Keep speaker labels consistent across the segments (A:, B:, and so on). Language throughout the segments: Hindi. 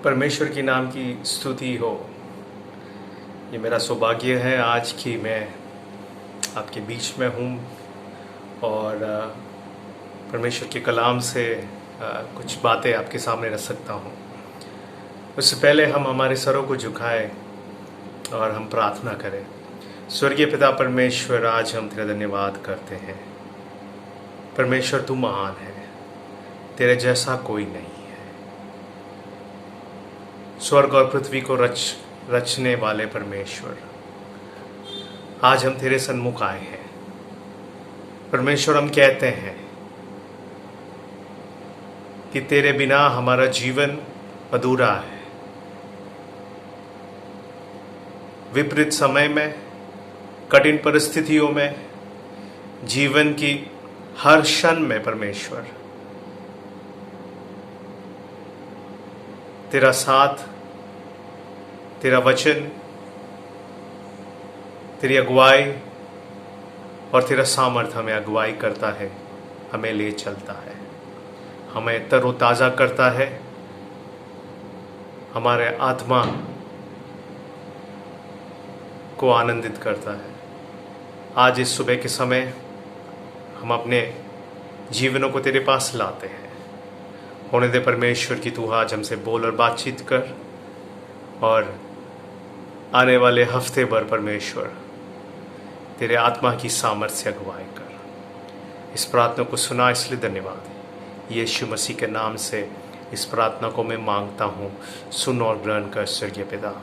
A: परमेश्वर के नाम की स्तुति हो। ये मेरा सौभाग्य है आज कि मैं आपके बीच में हूँ और परमेश्वर के कलाम से कुछ बातें आपके सामने रख सकता हूँ। उससे पहले हम हमारे सरों को झुकाएं और हम प्रार्थना करें। स्वर्गीय पिता परमेश्वर, आज हम तेरा धन्यवाद करते हैं। परमेश्वर तू महान है, तेरे जैसा कोई नहीं है। स्वर्ग और पृथ्वी को रचने वाले परमेश्वर, आज हम तेरे सन्मुख आए हैं। परमेश्वर, हम कहते हैं कि तेरे बिना हमारा जीवन अधूरा है। विपरीत समय में, कठिन परिस्थितियों में, जीवन की हर क्षण में परमेश्वर तेरा साथ, तेरा वचन, तेरी अगुवाई और तेरा सामर्थ हमें अगुवाई करता है, हमें ले चलता है, हमें तरोताज़ा करता है, हमारे आत्मा को आनंदित करता है। आज इस सुबह के समय हम अपने जीवनों को तेरे पास लाते हैं। होने दे परमेश्वर कि तू आज हमसे बोल और बातचीत कर, और आने वाले हफ्ते भर परमेश्वर तेरे आत्मा की सामर्थ्य से अगुवाई कर। इस प्रार्थना को सुना इसलिए धन्यवाद। यीशु मसीह के नाम से इस प्रार्थना को मैं मांगता हूँ, सुन और ग्रहण कर स्वर्गीय पिता,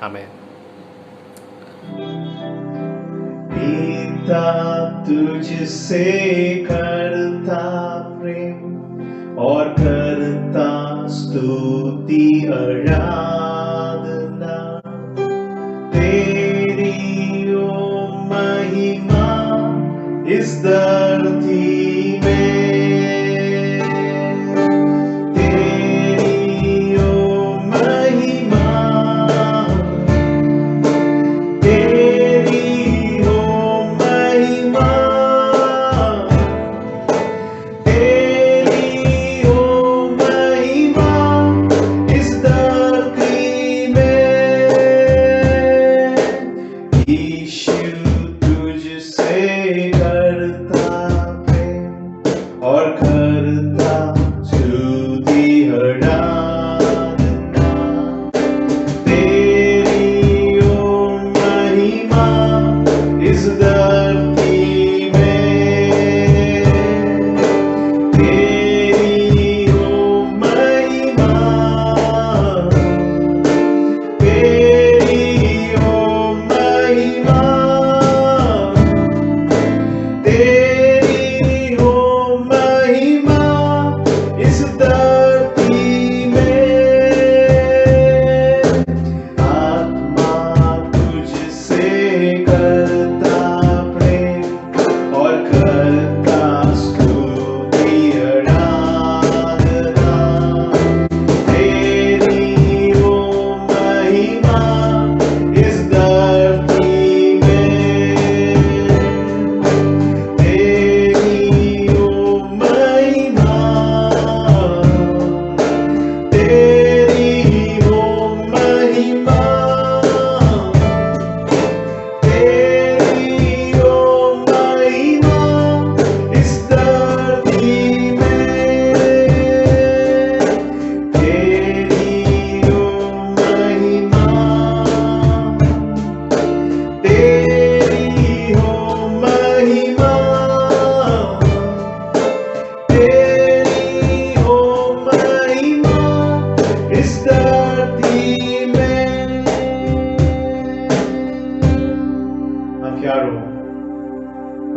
A: आमीन।
B: पिता तुझसे करता प्रेम और करता स्तुति आराधना, तेरी ओ महिमा इस धरती में, तेरी ओ महिमा, तेरी ओ महिमा,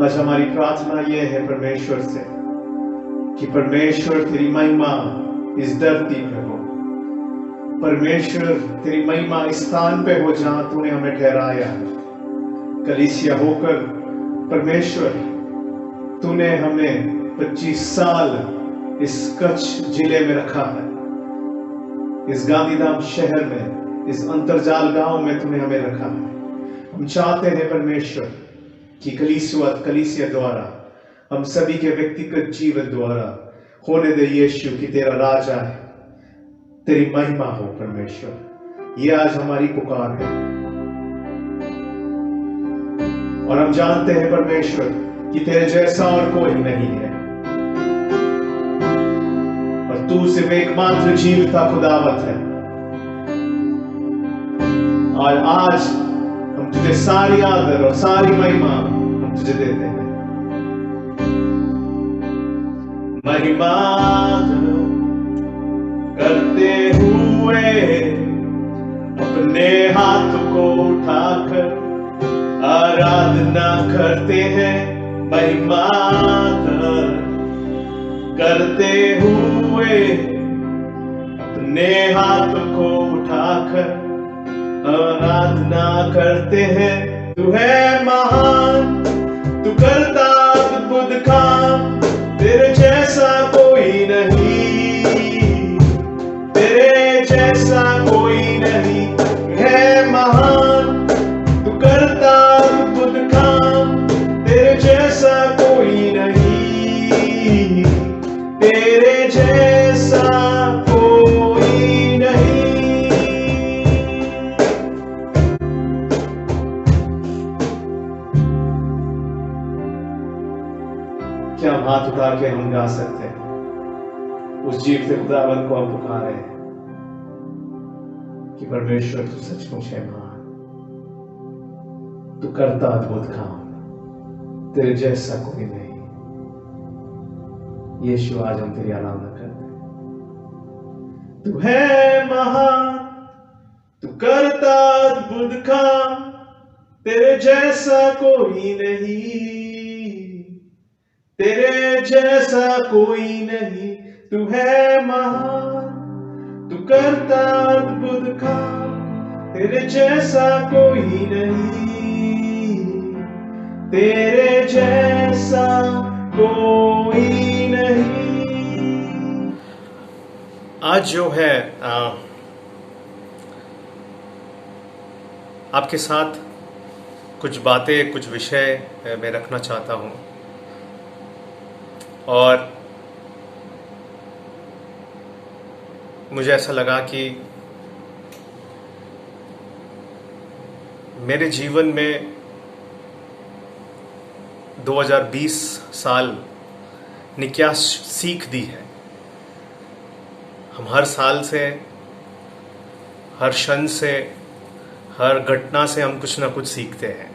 B: आज हमारी प्रार्थना यह है परमेश्वर से कि परमेश्वर तेरी महिमा इस धरती पे हो। परमेश्वर तेरी महिमा इस स्थान पे हो जहां तूने हमें ठहराया है, कलीसिया होकर। परमेश्वर तूने हमें 25 साल इस कच्छ जिले में रखा है, इस गांधीधाम शहर में, इस अंतरजाल गांव में तूने हमें रखा है। हम चाहते हैं परमेश्वर कि कलीसिया द्वारा, हम सभी के व्यक्तिगत जीवन द्वारा होने दे यीशु कि तेरा राज आए, तेरी महिमा हो परमेश्वर। ये आज हमारी पुकार है और हम जानते हैं परमेश्वर कि तेरे जैसा और कोई नहीं है और तू सिर्फ एकमात्र जीविता खुदावत है। और आज हम तुझे सारी आदर और सारी महिमा हम तुझे देते हैं। महिमा करते हुए अपने हाथ को उठाकर आराधना करते हैं। महिमा करते हुए अपने हाथ को उठाकर आराधना करते हैं। तू है महान, तू करता अद्भुत काम, तेरे जैसा कोई नहीं, तेरे जैसा कोई नहीं। है महान, तू करता अद्भुत काम, तेरे जैसा कोई नहीं, तेरे जैसा कोई नहीं। क्या हम हाथ उठा के हम गा सकते हैं? उस जीवते खुदावन को हम पुकारे कि परमेश्वर तू सचमुच है महान, तू करता अद्भुत काम, तेरे जैसा कोई नहीं। यीशु आज हम तेरी आराधना करते हैं। तू है महान, तू करता अद्भुत काम, तेरे जैसा कोई नहीं, तेरे जैसा कोई नहीं। तू है महान, तू करता अद्भुत काम, तेरे जैसा कोई नहीं, तेरे जैसा कोई नहीं।
A: आज जो है आपके साथ कुछ बातें, कुछ विषय मैं रखना चाहता हूं और मुझे ऐसा लगा कि मेरे जीवन में 2020 साल ने क्या सीख दी है। हम हर साल से, हर क्षण से, हर घटना से हम कुछ ना कुछ सीखते हैं।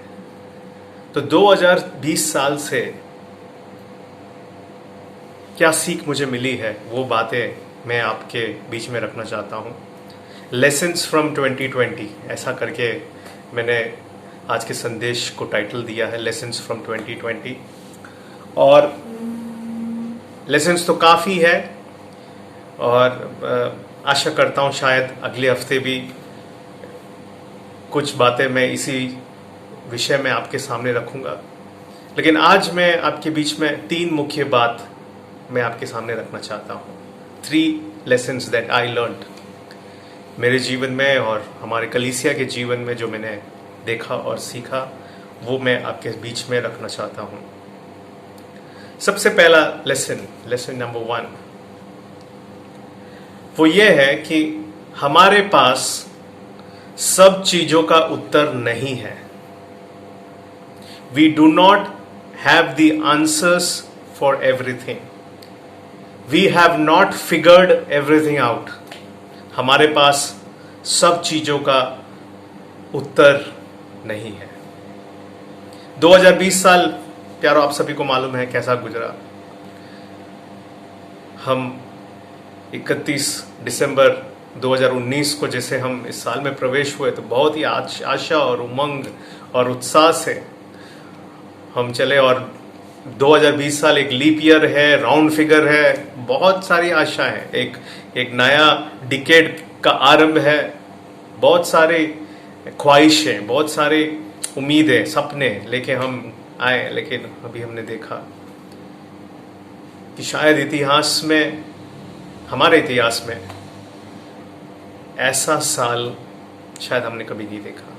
A: तो 2020 साल से क्या सीख मुझे मिली है, वो बातें मैं आपके बीच में रखना चाहता हूँ। लेसन्स फ्रॉम 2020 ऐसा करके मैंने आज के संदेश को टाइटल दिया है, लेसन्स फ्रॉम 2020। और लेसन्स तो काफ़ी है और आशा करता हूँ शायद अगले हफ्ते भी कुछ बातें मैं इसी विषय में आपके सामने रखूँगा। लेकिन आज मैं आपके बीच में 3 मुख्य बात मैं आपके सामने रखना चाहता हूँ। 3 lessons that I learned मेरे जीवन में और हमारे कलीसिया के जीवन में जो मैंने देखा और सीखा, वो मैं आपके बीच में रखना चाहता हूँ। सबसे पहला लेसन नंबर 1 वो ये है कि हमारे पास सब चीजों का उत्तर नहीं है। We do not have the answers for everything. We have not figured everything out. हमारे पास सब चीजों का उत्तर नहीं है। 2020 साल प्यारो आप सभी को मालूम है कैसा गुजरा। हम 31 दिसंबर 2019 को जैसे हम इस साल में प्रवेश हुए तो बहुत ही आशा और उमंग और उत्साह से हम चले। और 2020 साल एक लीप ईयर है, राउंड फिगर है, बहुत सारी आशा है, एक नया डिकेड का आरंभ है, बहुत सारे ख्वाहिशें, बहुत सारे उम्मीदें, सपने लेके हम आए। लेकिन अभी हमने देखा कि शायद इतिहास में, हमारे इतिहास में ऐसा साल शायद हमने कभी नहीं देखा।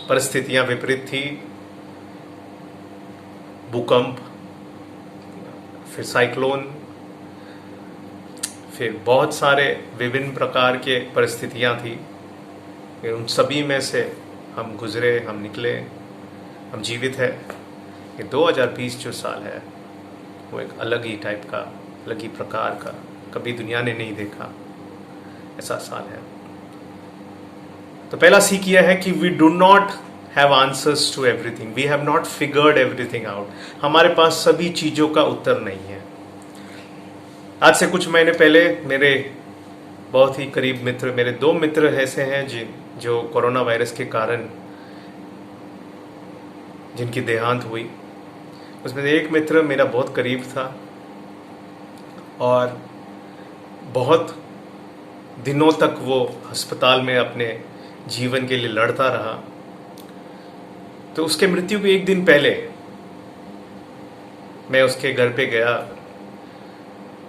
A: परिस्थितियां विपरीत थी, भूकंप, फिर साइक्लोन, फिर बहुत सारे विभिन्न प्रकार के परिस्थितियां थी, फिर उन सभी में से हम गुजरे, हम निकले, हम जीवित है। ये 2020 जो साल है वो एक अलग ही टाइप का, अलग ही प्रकार का, कभी दुनिया ने नहीं देखा ऐसा साल है। तो पहला सीख यह है कि we do not have answers to everything, we have not figured everything out. हमारे पास सभी चीजों का उत्तर नहीं है। आज से कुछ महीने पहले मेरे बहुत ही करीब मित्र, मेरे 2 मित्र ऐसे हैं जो कोरोना वायरस के कारण जिनकी देहांत हुई। उसमें एक मित्र मेरा बहुत करीब था और बहुत दिनों तक वो अस्पताल में अपने जीवन के लिए लड़ता रहा। तो उसके मृत्यु के एक दिन पहले मैं उसके घर पे गया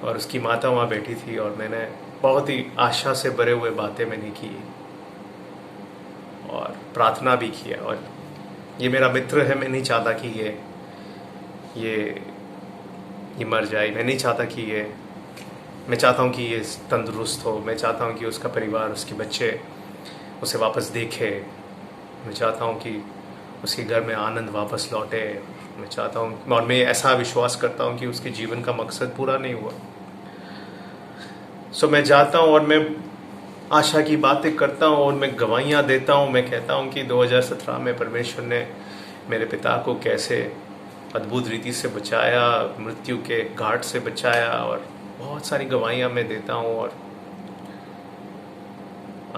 A: और उसकी माता वहाँ बैठी थी और मैंने बहुत ही आशा से भरे हुए बातें मैंने की और प्रार्थना भी किया। और ये मेरा मित्र है, मैं नहीं चाहता कि ये मर जाए, मैं नहीं चाहता कि मैं चाहता हूँ कि ये तंदुरुस्त हो, मैं चाहता हूँ कि उसका परिवार, उसके बच्चे उसे वापस देखे, मैं चाहता हूँ कि उसके घर में आनंद वापस लौटे, मैं चाहता हूँ, और मैं ऐसा विश्वास करता हूँ कि उसके जीवन का मकसद पूरा नहीं हुआ। सो मैं जाता हूँ और मैं आशा की बातें करता हूँ और मैं गवाहियाँ देता हूँ। मैं कहता हूँ कि 2017 में परमेश्वर ने मेरे पिता को कैसे अद्भुत रीति से बचाया, मृत्यु के घाट से बचाया, और बहुत सारी गवाहियाँ मैं देता हूँ। और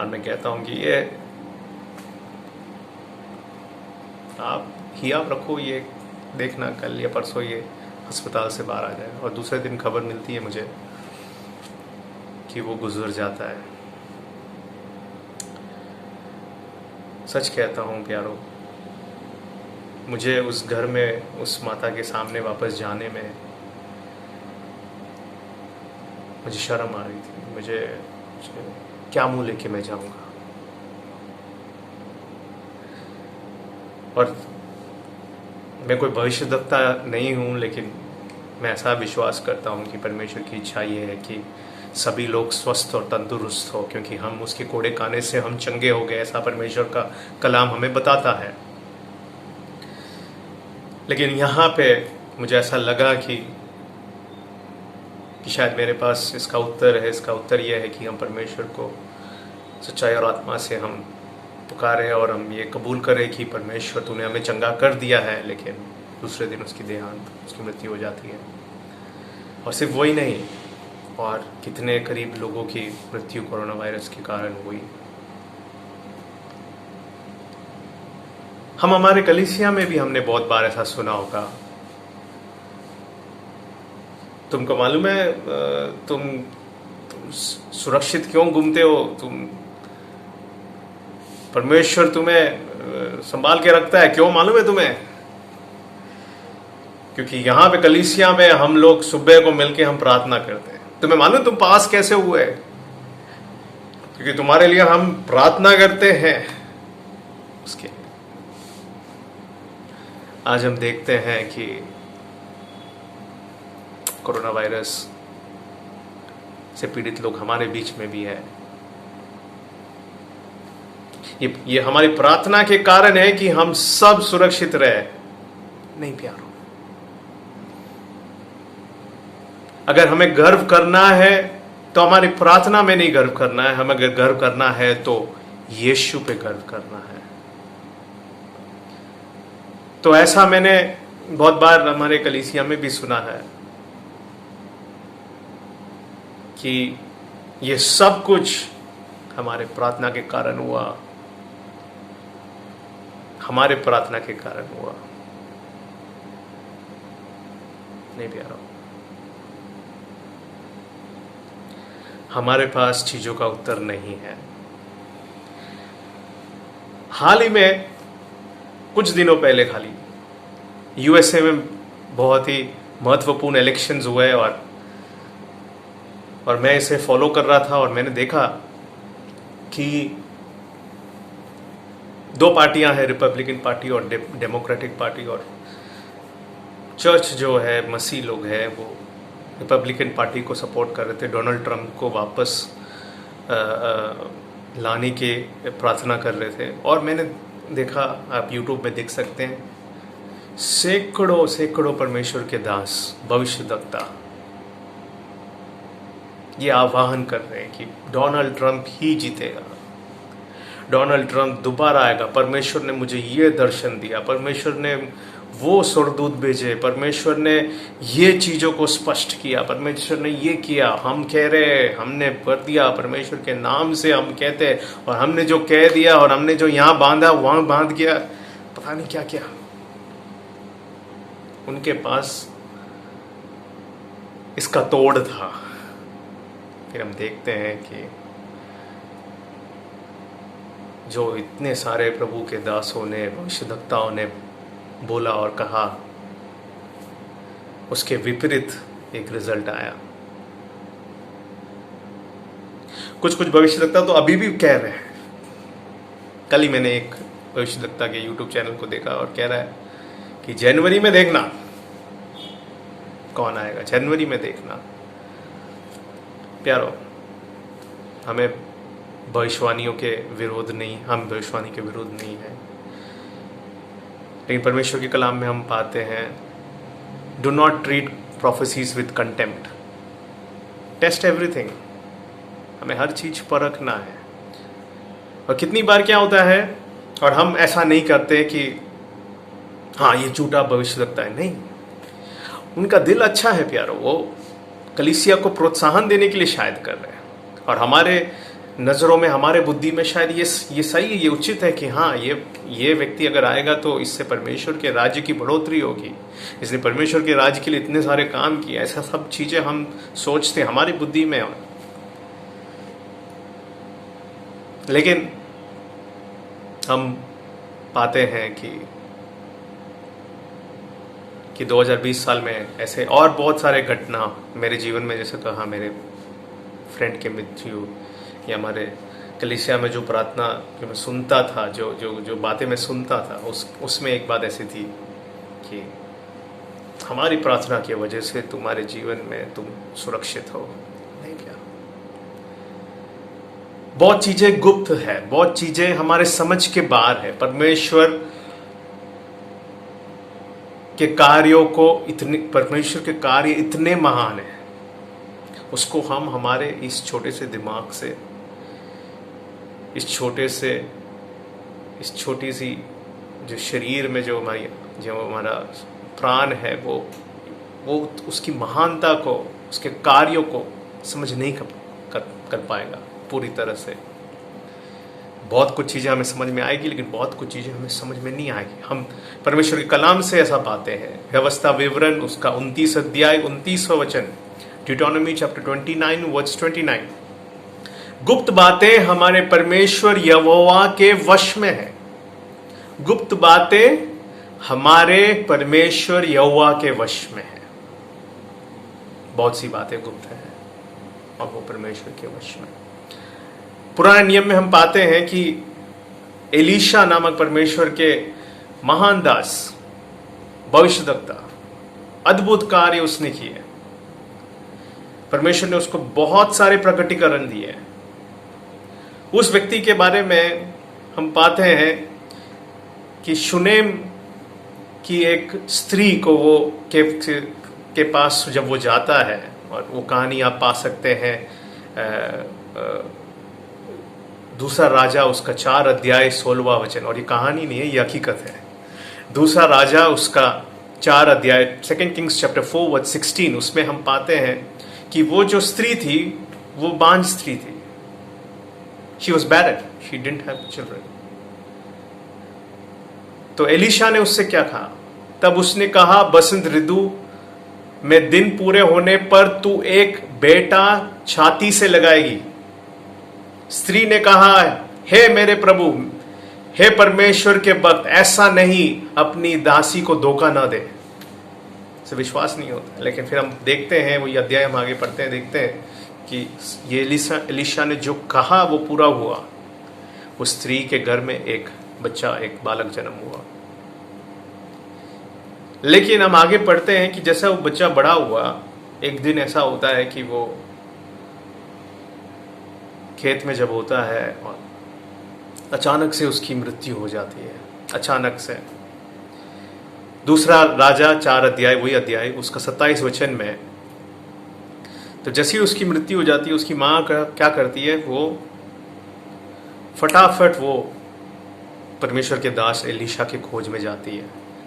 A: मैं कहता हूँ कि ये आप रखो, ये देखना कल या परसों ये अस्पताल से बाहर आ जाए। और दूसरे दिन खबर मिलती है मुझे कि वो गुजर जाता है। सच कहता हूँ प्यारो, मुझे उस घर में, उस माता के सामने वापस जाने में मुझे शर्म आ रही थी। मुझे क्या मुंह लेके मैं जाऊंगा। और मैं कोई भविष्यद्वक्ता नहीं हूँ, लेकिन मैं ऐसा विश्वास करता हूँ कि परमेश्वर की इच्छा ये है कि सभी लोग स्वस्थ और तंदुरुस्त हो, क्योंकि हम उसके कोड़े खाने से हम चंगे हो गए, ऐसा परमेश्वर का कलाम हमें बताता है। लेकिन यहाँ पे मुझे ऐसा लगा कि शायद मेरे पास इसका उत्तर है। इसका उत्तर यह है कि हम परमेश्वर को सच्चाई और आत्मा से हम पुकारें और हम ये कबूल करें कि परमेश्वर तूने हमें चंगा कर दिया है। लेकिन दूसरे दिन उसकी देहांत, उसकी मृत्यु हो जाती है। और सिर्फ वही नहीं, और कितने करीब लोगों की मृत्यु कोरोना वायरस के कारण हुई। हम हमारे कलीसिया में भी हमने बहुत बार ऐसा सुना होगा। तुमको मालूम है तुम सुरक्षित क्यों घूमते हो? परमेश्वर तुम्हें संभाल के रखता है, क्यों मालूम है तुम्हें? क्योंकि यहाँ पे कलीसिया में हम लोग सुबह को मिलके हम प्रार्थना करते हैं। तुम्हें मालूम तुम पास कैसे हुए? क्योंकि तुम्हारे लिए हम प्रार्थना करते हैं उसके। आज हम देखते हैं कि कोरोना वायरस से पीड़ित लोग हमारे बीच में भी है। ये हमारी प्रार्थना के कारण है कि हम सब सुरक्षित रहे। नहीं प्यारो, अगर हमें गर्व करना है तो हमारी प्रार्थना में नहीं गर्व करना है। हमें अगर गर्व करना है तो यीशु पे गर्व करना है। तो ऐसा मैंने बहुत बार हमारे कलीसिया में भी सुना है कि ये सब कुछ हमारे प्रार्थना के कारण हुआ, हमारे प्रार्थना के कारण हुआ। नहीं प्यारो, हमारे पास चीजों का उत्तर नहीं है। हाल ही में कुछ दिनों पहले खाली यूएसए में बहुत ही महत्वपूर्ण इलेक्शंस हुए और मैं इसे फॉलो कर रहा था और मैंने देखा कि 2 पार्टियां हैं, रिपब्लिकन पार्टी और डेमोक्रेटिक पार्टी। और चर्च जो है, मसीह लोग हैं, वो रिपब्लिकन पार्टी को सपोर्ट कर रहे थे, डोनाल्ड ट्रंप को वापस लाने के प्रार्थना कर रहे थे। और मैंने देखा, आप यूट्यूब में देख सकते हैं, सैकड़ों सैकड़ों परमेश्वर के दास, भविष्यद्वक्ता ये आह्वान कर रहे हैं कि डोनाल्ड ट्रंप ही जीतेगा, डोनाल्ड ट्रंप दोबारा आएगा, परमेश्वर ने मुझे ये दर्शन दिया, परमेश्वर ने वो स्वर्गदूत भेजे, परमेश्वर ने ये चीज़ों को स्पष्ट किया, परमेश्वर ने ये किया, हम कह रहे, हमने कर दिया, परमेश्वर के नाम से हम कहते, और हमने जो कह दिया और हमने जो यहाँ बांधा वहाँ बांध गया, पता नहीं क्या क्या। उनके पास इसका तोड़ था। फिर हम देखते हैं कि जो इतने सारे प्रभु के दासों ने, भविष्यद्वक्ताओं ने बोला और कहा, उसके विपरीत एक रिजल्ट आया। कुछ कुछ भविष्यद्वक्ता तो अभी भी कह रहे हैं। कल ही मैंने एक भविष्यद्वक्ता के यूट्यूब चैनल को देखा और कह रहा है कि जनवरी में देखना कौन आएगा, जनवरी में देखना। प्यारो, हमें भविष्यवाणियों के विरोध नहीं, हम भविष्यवाणी के विरोध नहीं है, लेकिन परमेश्वर के कलाम में हम पाते हैं, do not treat prophecies with contempt, test everything. हमें हर चीज परखना है। और कितनी बार क्या होता है, और हम ऐसा नहीं करते कि हाँ ये झूठा भविष्यद्वक्ता है, नहीं, उनका दिल अच्छा है प्यारो, वो कलीसिया को प्रोत्साहन देने के लिए शायद कर रहे हैं, और हमारे नज़रों में, हमारे बुद्धि में शायद ये सही है, ये उचित है कि हाँ ये व्यक्ति अगर आएगा तो इससे परमेश्वर के राज्य की बढ़ोतरी होगी, इसने परमेश्वर के राज्य के लिए इतने सारे काम किए, ऐसा सब चीज़ें हम सोचते हैं हमारी बुद्धि में। लेकिन हम पाते हैं कि 2020 साल में ऐसे और बहुत सारे घटना मेरे जीवन में, जैसे कहा मेरे फ्रेंड के मृत्यु, या हमारे कलीसिया में जो प्रार्थना जो मैं सुनता था, जो बातें मैं सुनता था, उसमें एक बात ऐसी थी कि हमारी प्रार्थना की वजह से तुम्हारे जीवन में तुम सुरक्षित हो। नहीं क्या, बहुत चीजें गुप्त है, बहुत चीजें हमारे समझ के बाहर है। परमेश्वर के कार्यों को परमेश्वर के कार्य इतने महान है, उसको हम हमारे इस छोटे से दिमाग से, इस छोटी सी जो शरीर में जो हमारा प्राण है, वो उसकी महानता को, उसके कार्यों को समझ नहीं कर पाएगा पूरी तरह से। बहुत कुछ चीज़ें हमें समझ में आएगी, लेकिन बहुत कुछ चीज़ें हमें समझ में नहीं आएगी। हम परमेश्वर के कलाम से ऐसा पाते हैं। व्यवस्था विवरण उसका 29 अध्याय 29वां वचन, ड्यूटोनॉमी चैप्टर 29 वर्स 29, गुप्त बातें हमारे परमेश्वर यहोवा के वश में है। गुप्त बातें हमारे परमेश्वर यहोवा के वश में है। बहुत सी बातें गुप्त हैं और वो परमेश्वर के वश में। पुराने नियम में हम पाते हैं कि एलीशा नामक परमेश्वर के महान दास, भविष्यद्वक्ता, अद्भुत कार्य उसने किए। परमेश्वर ने उसको बहुत सारे प्रकटीकरण दिए। उस व्यक्ति के बारे में हम पाते हैं कि शुनेम की एक स्त्री को वो के पास जब वो जाता है, और वो कहानी आप पा सकते हैं दूसरा राजा उसका 4 अध्याय 16वां वचन, और ये कहानी नहीं है, ये हकीकत है। दूसरा राजा उसका 4 अध्याय 2 किंग्स चैप्टर 4 वर्स 16, उसमें हम पाते हैं कि वो जो स्त्री थी वो बांझ स्त्री थी। She was barren, she didn't have children. तो एलीशा ने उससे क्या कहा? तब उसने कहा, बसंत ऋतु में दिन पूरे होने पर तू एक बेटा छाती से लगाएगी। स्त्री ने कहा, हे मेरे प्रभु, हे परमेश्वर के भक्त, ऐसा नहीं, अपनी दासी को धोखा ना दे। से विश्वास नहीं होता। लेकिन फिर हम देखते हैं, वही अध्याय हम आगे पढ़ते हैं, देखते हैं कि ये एलीशा ने जो कहा वो पूरा हुआ। उस स्त्री के घर में एक बच्चा, एक बालक जन्म हुआ। लेकिन हम आगे पढ़ते हैं कि जैसा वो बच्चा बड़ा हुआ, एक दिन ऐसा होता है कि वो खेत में जब होता है और अचानक से उसकी मृत्यु हो जाती है, अचानक से। दूसरा राजा 4 अध्याय, वही अध्याय उसका 27 वचन में, तो जैसे ही उसकी मृत्यु हो जाती है, उसकी माँ क्या करती है, वो फटाफट वो परमेश्वर के दास एलीशा के खोज में जाती है।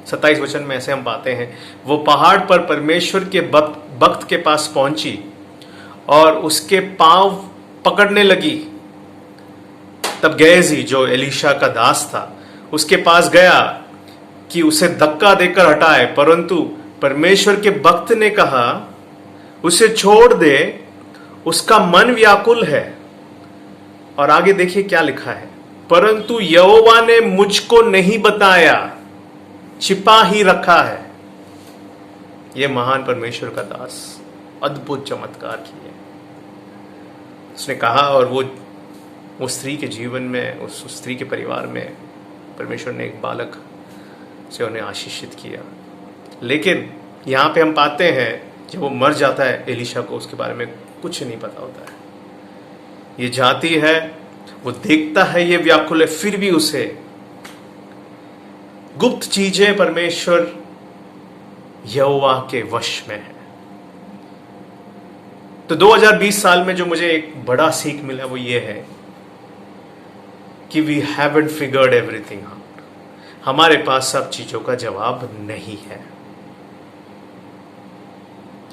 A: 27 वचन में ऐसे हम पाते हैं, वो पहाड़ पर परमेश्वर के भक्त के पास पहुंची और उसके पांव पकड़ने लगी। तब गेहजी, जो एलीशा का दास था, उसके पास गया कि उसे धक्का देकर हटाए, परंतु परमेश्वर के भक्त ने कहा, उसे छोड़ दे, उसका मन व्याकुल है। और आगे देखिए क्या लिखा है, परंतु यहोवा ने मुझको नहीं बताया, छिपा ही रखा है। यह महान परमेश्वर का दास अद्भुत चमत्कार किए उसने कहा, और वो स्त्री के जीवन में, उस स्त्री के परिवार में परमेश्वर ने एक बालक से उन्हें आशीषित किया। लेकिन यहां पे हम पाते हैं, जब वो मर जाता है एलीशा को उसके बारे में कुछ नहीं पता होता है। ये जाती है, वो देखता है ये व्याकुल है, फिर भी उसे गुप्त चीजें परमेश्वर यहोवा के वश में है। तो 2020 साल में जो मुझे एक बड़ा सीख मिला वो ये है कि we haven't figured everything out. हमारे पास सब चीजों का जवाब नहीं है,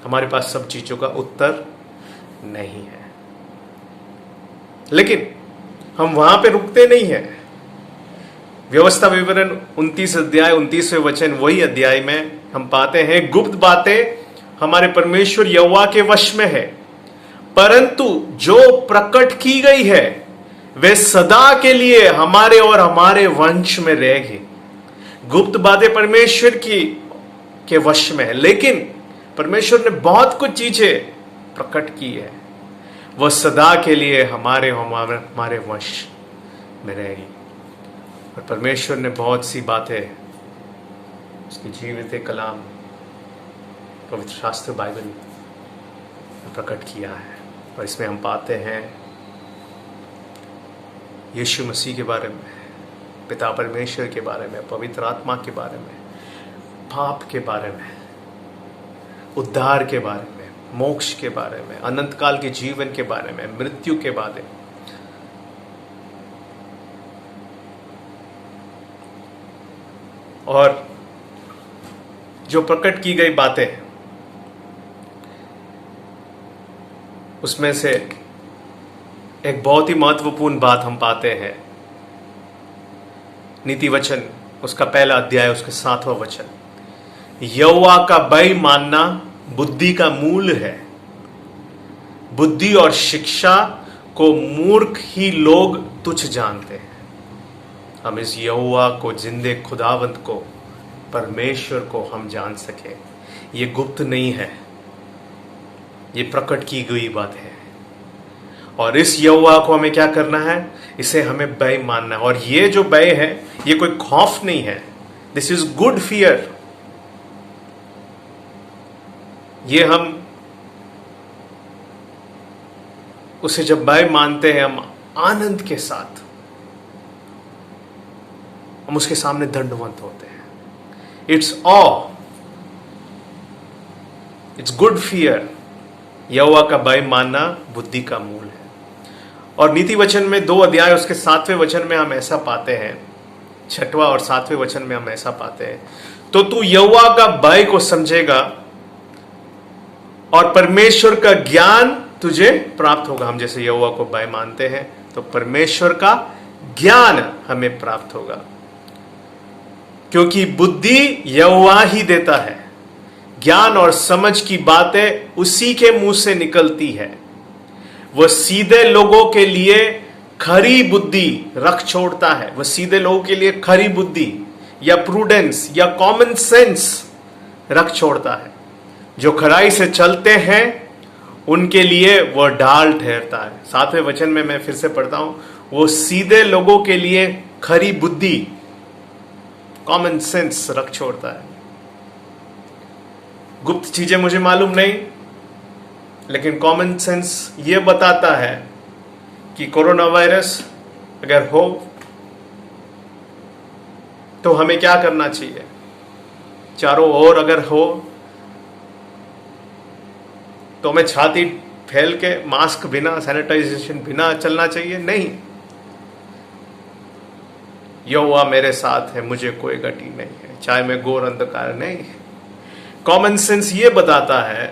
A: हमारे पास सब चीजों का उत्तर नहीं है। लेकिन हम वहां पे रुकते नहीं हैं। व्यवस्था विवरण 29 अध्याय 29वें वचन, वही अध्याय में हम पाते हैं, गुप्त बातें हमारे परमेश्वर यहोवा के वश में है, परंतु जो प्रकट की गई है वे सदा के लिए हमारे और हमारे वंश में रहेगी। गुप्त बातें परमेश्वर के वश में है, लेकिन परमेश्वर ने बहुत कुछ चीजें प्रकट की है, वह सदा के लिए हमारे वंश में रहेगी। और परमेश्वर ने बहुत सी बातें उसकी जीवित कलाम पवित्र शास्त्र बाइबल में प्रकट किया है। और इसमें हम पाते हैं यीशु मसीह के बारे में, पिता परमेश्वर के बारे में, पवित्र आत्मा के बारे में, पाप के बारे में, उद्धार के बारे में, मोक्ष के बारे में, अनंत काल के जीवन के बारे में, मृत्यु के बारे में। और जो प्रकट की गई बातें उसमें से एक बहुत ही महत्वपूर्ण बात हम पाते हैं, नीति वचन उसका पहला अध्याय उसके 7वां वचन, यहोवा का भय मानना बुद्धि का मूल है। बुद्धि और शिक्षा को मूर्ख ही लोग तुच्छ जानते हैं। हम इस यहोवा को, जिंदे खुदावंत को, परमेश्वर को हम जान सके, ये गुप्त नहीं है, ये प्रकट की गई बात है। और इस यहोवा को हमें क्या करना है, इसे हमें भय मानना है। और ये जो भय है ये कोई खौफ नहीं है, दिस इज गुड फियर। ये हम उसे जब भय मानते हैं, हम आनंद के साथ हम उसके सामने दंडवत होते हैं। It's uh, it's good fear. Jehovah का भय मानना बुद्धि का मूल है। और नीति वचन में 2 अध्याय उसके 7वें वचन में हम ऐसा पाते हैं, 6वां और 7वें वचन में हम ऐसा पाते हैं, तो तू यहोवा का भय को समझेगा और परमेश्वर का ज्ञान तुझे प्राप्त होगा। हम जैसे यहोवा को भय मानते हैं तो परमेश्वर का ज्ञान हमें प्राप्त होगा, क्योंकि बुद्धि यहोवा ही देता है, ज्ञान और समझ की बातें उसी के मुंह से निकलती है। वह सीधे लोगों के लिए खरी बुद्धि रख छोड़ता है। वह सीधे लोगों के लिए खरी बुद्धि या प्रूडेंस या कॉमन सेंस रख छोड़ता है। जो खराई से चलते हैं उनके लिए वह ढाल ठहरता है। 7वें वचन में मैं फिर से पढ़ता हूं, वो सीधे लोगों के लिए खरी बुद्धि, कॉमन सेंस रख छोड़ता है। गुप्त चीजें मुझे मालूम नहीं, लेकिन कॉमन सेंस ये बताता है कि कोरोना वायरस अगर हो तो हमें क्या करना चाहिए। चारों ओर अगर हो तो हमें छाती फैल के मास्क बिना, सैनिटाइजेशन बिना चलना चाहिए? नहीं। यहोवा मेरे साथ है, मुझे कोई गति नहीं है, चाहे मैं घोर अंधकार नहीं। कॉमन सेंस ये बताता है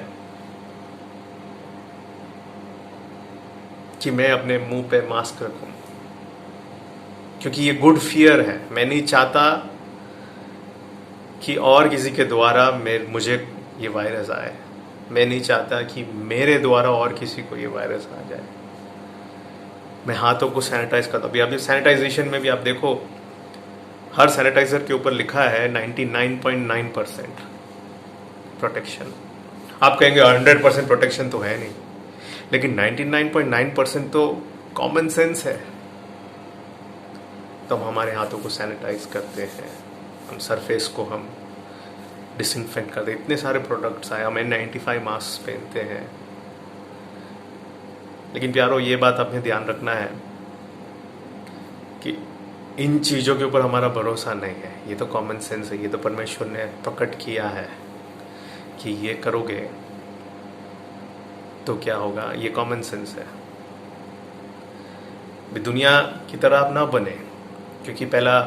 A: कि मैं अपने मुंह पे मास्क रखूं, क्योंकि ये गुड फियर है। मैं नहीं चाहता कि और किसी के द्वारा मुझे ये वायरस आए। मैं नहीं चाहता कि मेरे द्वारा और किसी को ये वायरस आ जाए। मैं हाथों को सैनिटाइज करता हूँ। अभी सैनिटाइजेशन में भी आप देखो, हर सैनिटाइजर के ऊपर लिखा है 99.9% प्रोटेक्शन। आप कहेंगे 100% प्रोटेक्शन तो है नहीं, लेकिन 99.9% तो कॉमन सेंस है। तो हम हमारे हाथों को सैनिटाइज करते हैं, हम सरफेस को हम डिसइंफेक्ट करते हैं। इतने सारे प्रोडक्ट्स आए, हमें 95 मास्क पहनते हैं। लेकिन प्यारो, ये बात आपने ध्यान रखना है कि इन चीज़ों के ऊपर हमारा भरोसा नहीं है। ये तो कॉमन सेंस है, ये तो परमेश्वर ने प्रकट किया है कि ये करोगे तो क्या होगा। ये कॉमन सेंस है। दुनिया की तरह आप ना बने, क्योंकि पहला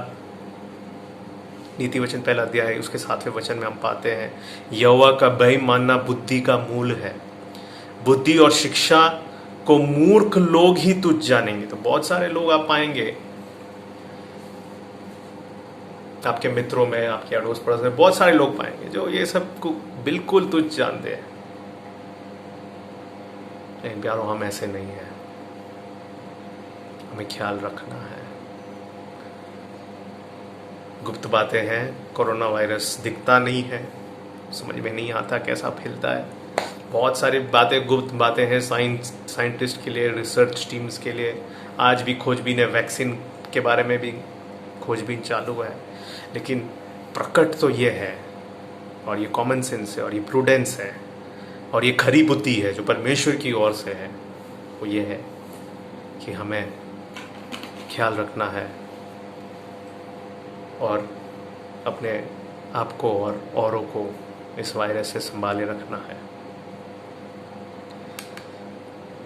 A: नीति वचन, पहला अध्याय, उसके 7वें वचन में हम पाते हैं, यहोवा का भय मानना बुद्धि का मूल है। बुद्धि और शिक्षा को मूर्ख लोग ही तुच्छ जानेंगे। तो बहुत सारे लोग आप पाएंगे आपके मित्रों में, आपके अड़ोस पड़ोस में, बहुत सारे लोग पाएंगे जो ये सब को बिल्कुल तुच्छ जानते हैं। लेकिन प्यारो, हम ऐसे नहीं हैं। हमें ख्याल रखना है। गुप्त बातें हैं। कोरोना वायरस दिखता नहीं है, समझ में नहीं आता कैसा फैलता है। बहुत सारी बातें, गुप्त बातें हैं साइंटिस्ट के लिए, रिसर्च टीम्स के लिए। आज भी खोजबीन है, वैक्सीन के बारे में भी खोजबीन चालू है। लेकिन प्रकट तो ये है, और ये कॉमन सेंस है, और ये प्रूडेंस है, और ये खरी बुद्धि है जो परमेश्वर की ओर से है। वो ये है कि हमें ख्याल रखना है और अपने आप को और औरों को इस वायरस से संभाले रखना है।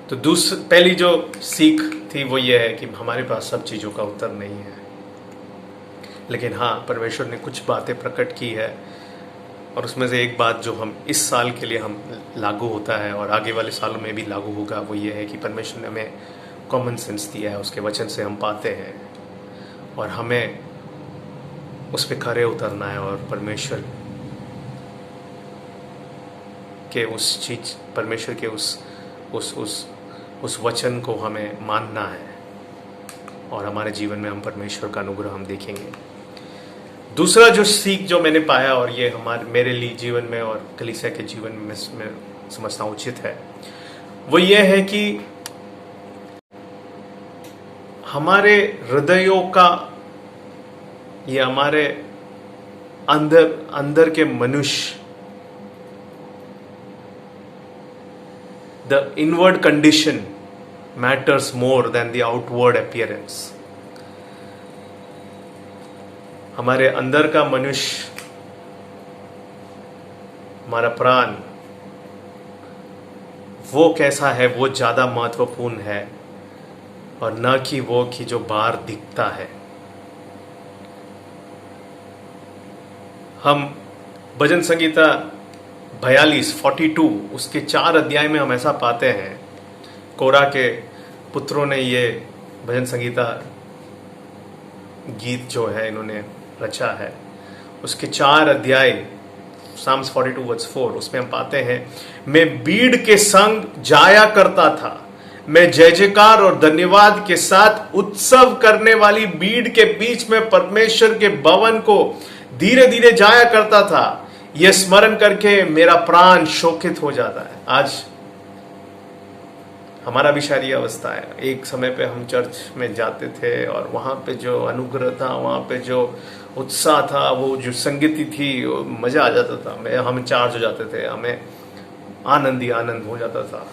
A: तो पहली जो सीख थी वो ये है कि हमारे पास सब चीज़ों का उत्तर नहीं है, लेकिन हाँ, परमेश्वर ने कुछ बातें प्रकट की है। और उसमें से एक बात जो हम इस साल के लिए हम लागू होता है और आगे वाले सालों में भी लागू होगा, वो ये है कि परमेश्वर ने हमें कॉमन सेंस दिया है। उसके वचन से हम पाते हैं और हमें उस पर खरे उतरना है और परमेश्वर के उस चीज, परमेश्वर के उस वचन को हमें मानना है, और हमारे जीवन में हम परमेश्वर का अनुग्रह हम देखेंगे। दूसरा जो सीख जो मैंने पाया, और ये मेरे लिए जीवन में और कलीसिया के जीवन में मैं समझता हूँ उचित है, वो ये है कि हमारे हृदयों का, ये हमारे अंदर के मनुष्य, the inward condition matters more than the outward appearance. हमारे अंदर का मनुष्य, हमारा प्राण, वो कैसा है, वो ज्यादा महत्वपूर्ण है, और न कि वो कि जो बाहर दिखता है। हम भजन संगीता 42 उसके 4 अध्याय में हम ऐसा पाते हैं, कोरा के पुत्रों ने ये भजन संगीता गीत जो है इन्होंने रचा है। उसके 4 अध्याय, साम्स 42 वर्स 4, उसमें हम पाते हैं, मैं भीड़ के संग जाया करता था, मैं जय जयकार और धन्यवाद के साथ उत्सव करने वाली भीड़ के बीच में परमेश्वर के भवन को धीरे धीरे जाया करता था। यह स्मरण करके मेरा प्राण शोकित हो जाता है। आज हमारा भी शायद ये अवस्था है। एक समय पे हम चर्च में जाते थे और वहाँ पे जो अनुग्रह था, वहाँ पे जो उत्साह था, वो जो संगीति थी, मजा आ जाता था। हम चार्ज हो जाते थे, हमें आनंद ही आनंद हो जाता था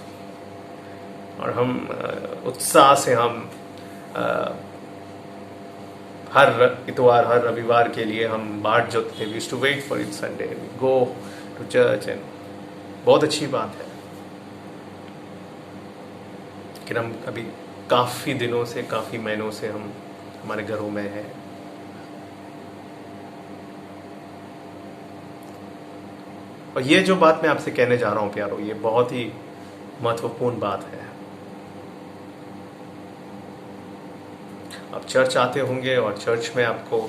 A: और हम उत्साह से हम हर इतवार हर रविवार के लिए हम बाट जोते थे. We used to wait for it Sunday, go to church and बहुत अच्छी बात है. लेकिन हम अभी काफी दिनों से, काफी महीनों से हम हमारे घरों में हैं. और ये जो बात मैं आपसे कहने जा रहा हूं प्यारो, ये बहुत ही महत्वपूर्ण बात है. आप चर्च आते होंगे और चर्च में आपको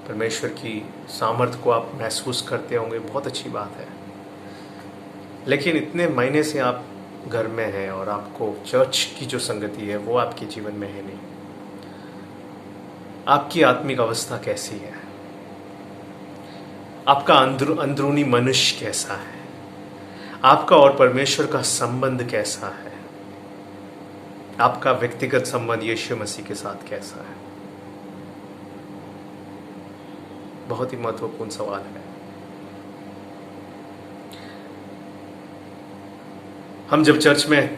A: परमेश्वर की सामर्थ्य को आप महसूस करते होंगे, बहुत अच्छी बात है. लेकिन इतने महीने से आप घर में हैं और आपको चर्च की जो संगति है वो आपके जीवन में है नहीं. आपकी आत्मिक अवस्था कैसी है? आपका अंदरूनी मनुष्य कैसा है? आपका और परमेश्वर का संबंध कैसा है? आपका व्यक्तिगत संबंध यीशु मसीह के साथ कैसा है? बहुत ही महत्वपूर्ण सवाल है. हम जब चर्च में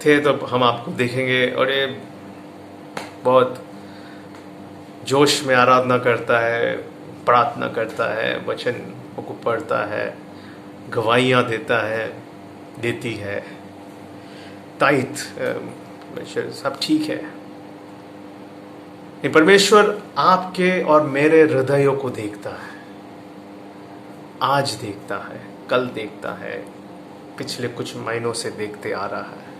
A: थे तो हम आपको देखेंगे और ये बहुत जोश में आराधना करता है, प्रार्थना करता है, वचन को पढ़ता है, गवाहियाँ देती है, ताइथ, सब ठीक है. परमेश्वर आपके और मेरे हृदयों को देखता है. आज देखता है, कल देखता है, पिछले कुछ महीनों से देखते आ रहा है.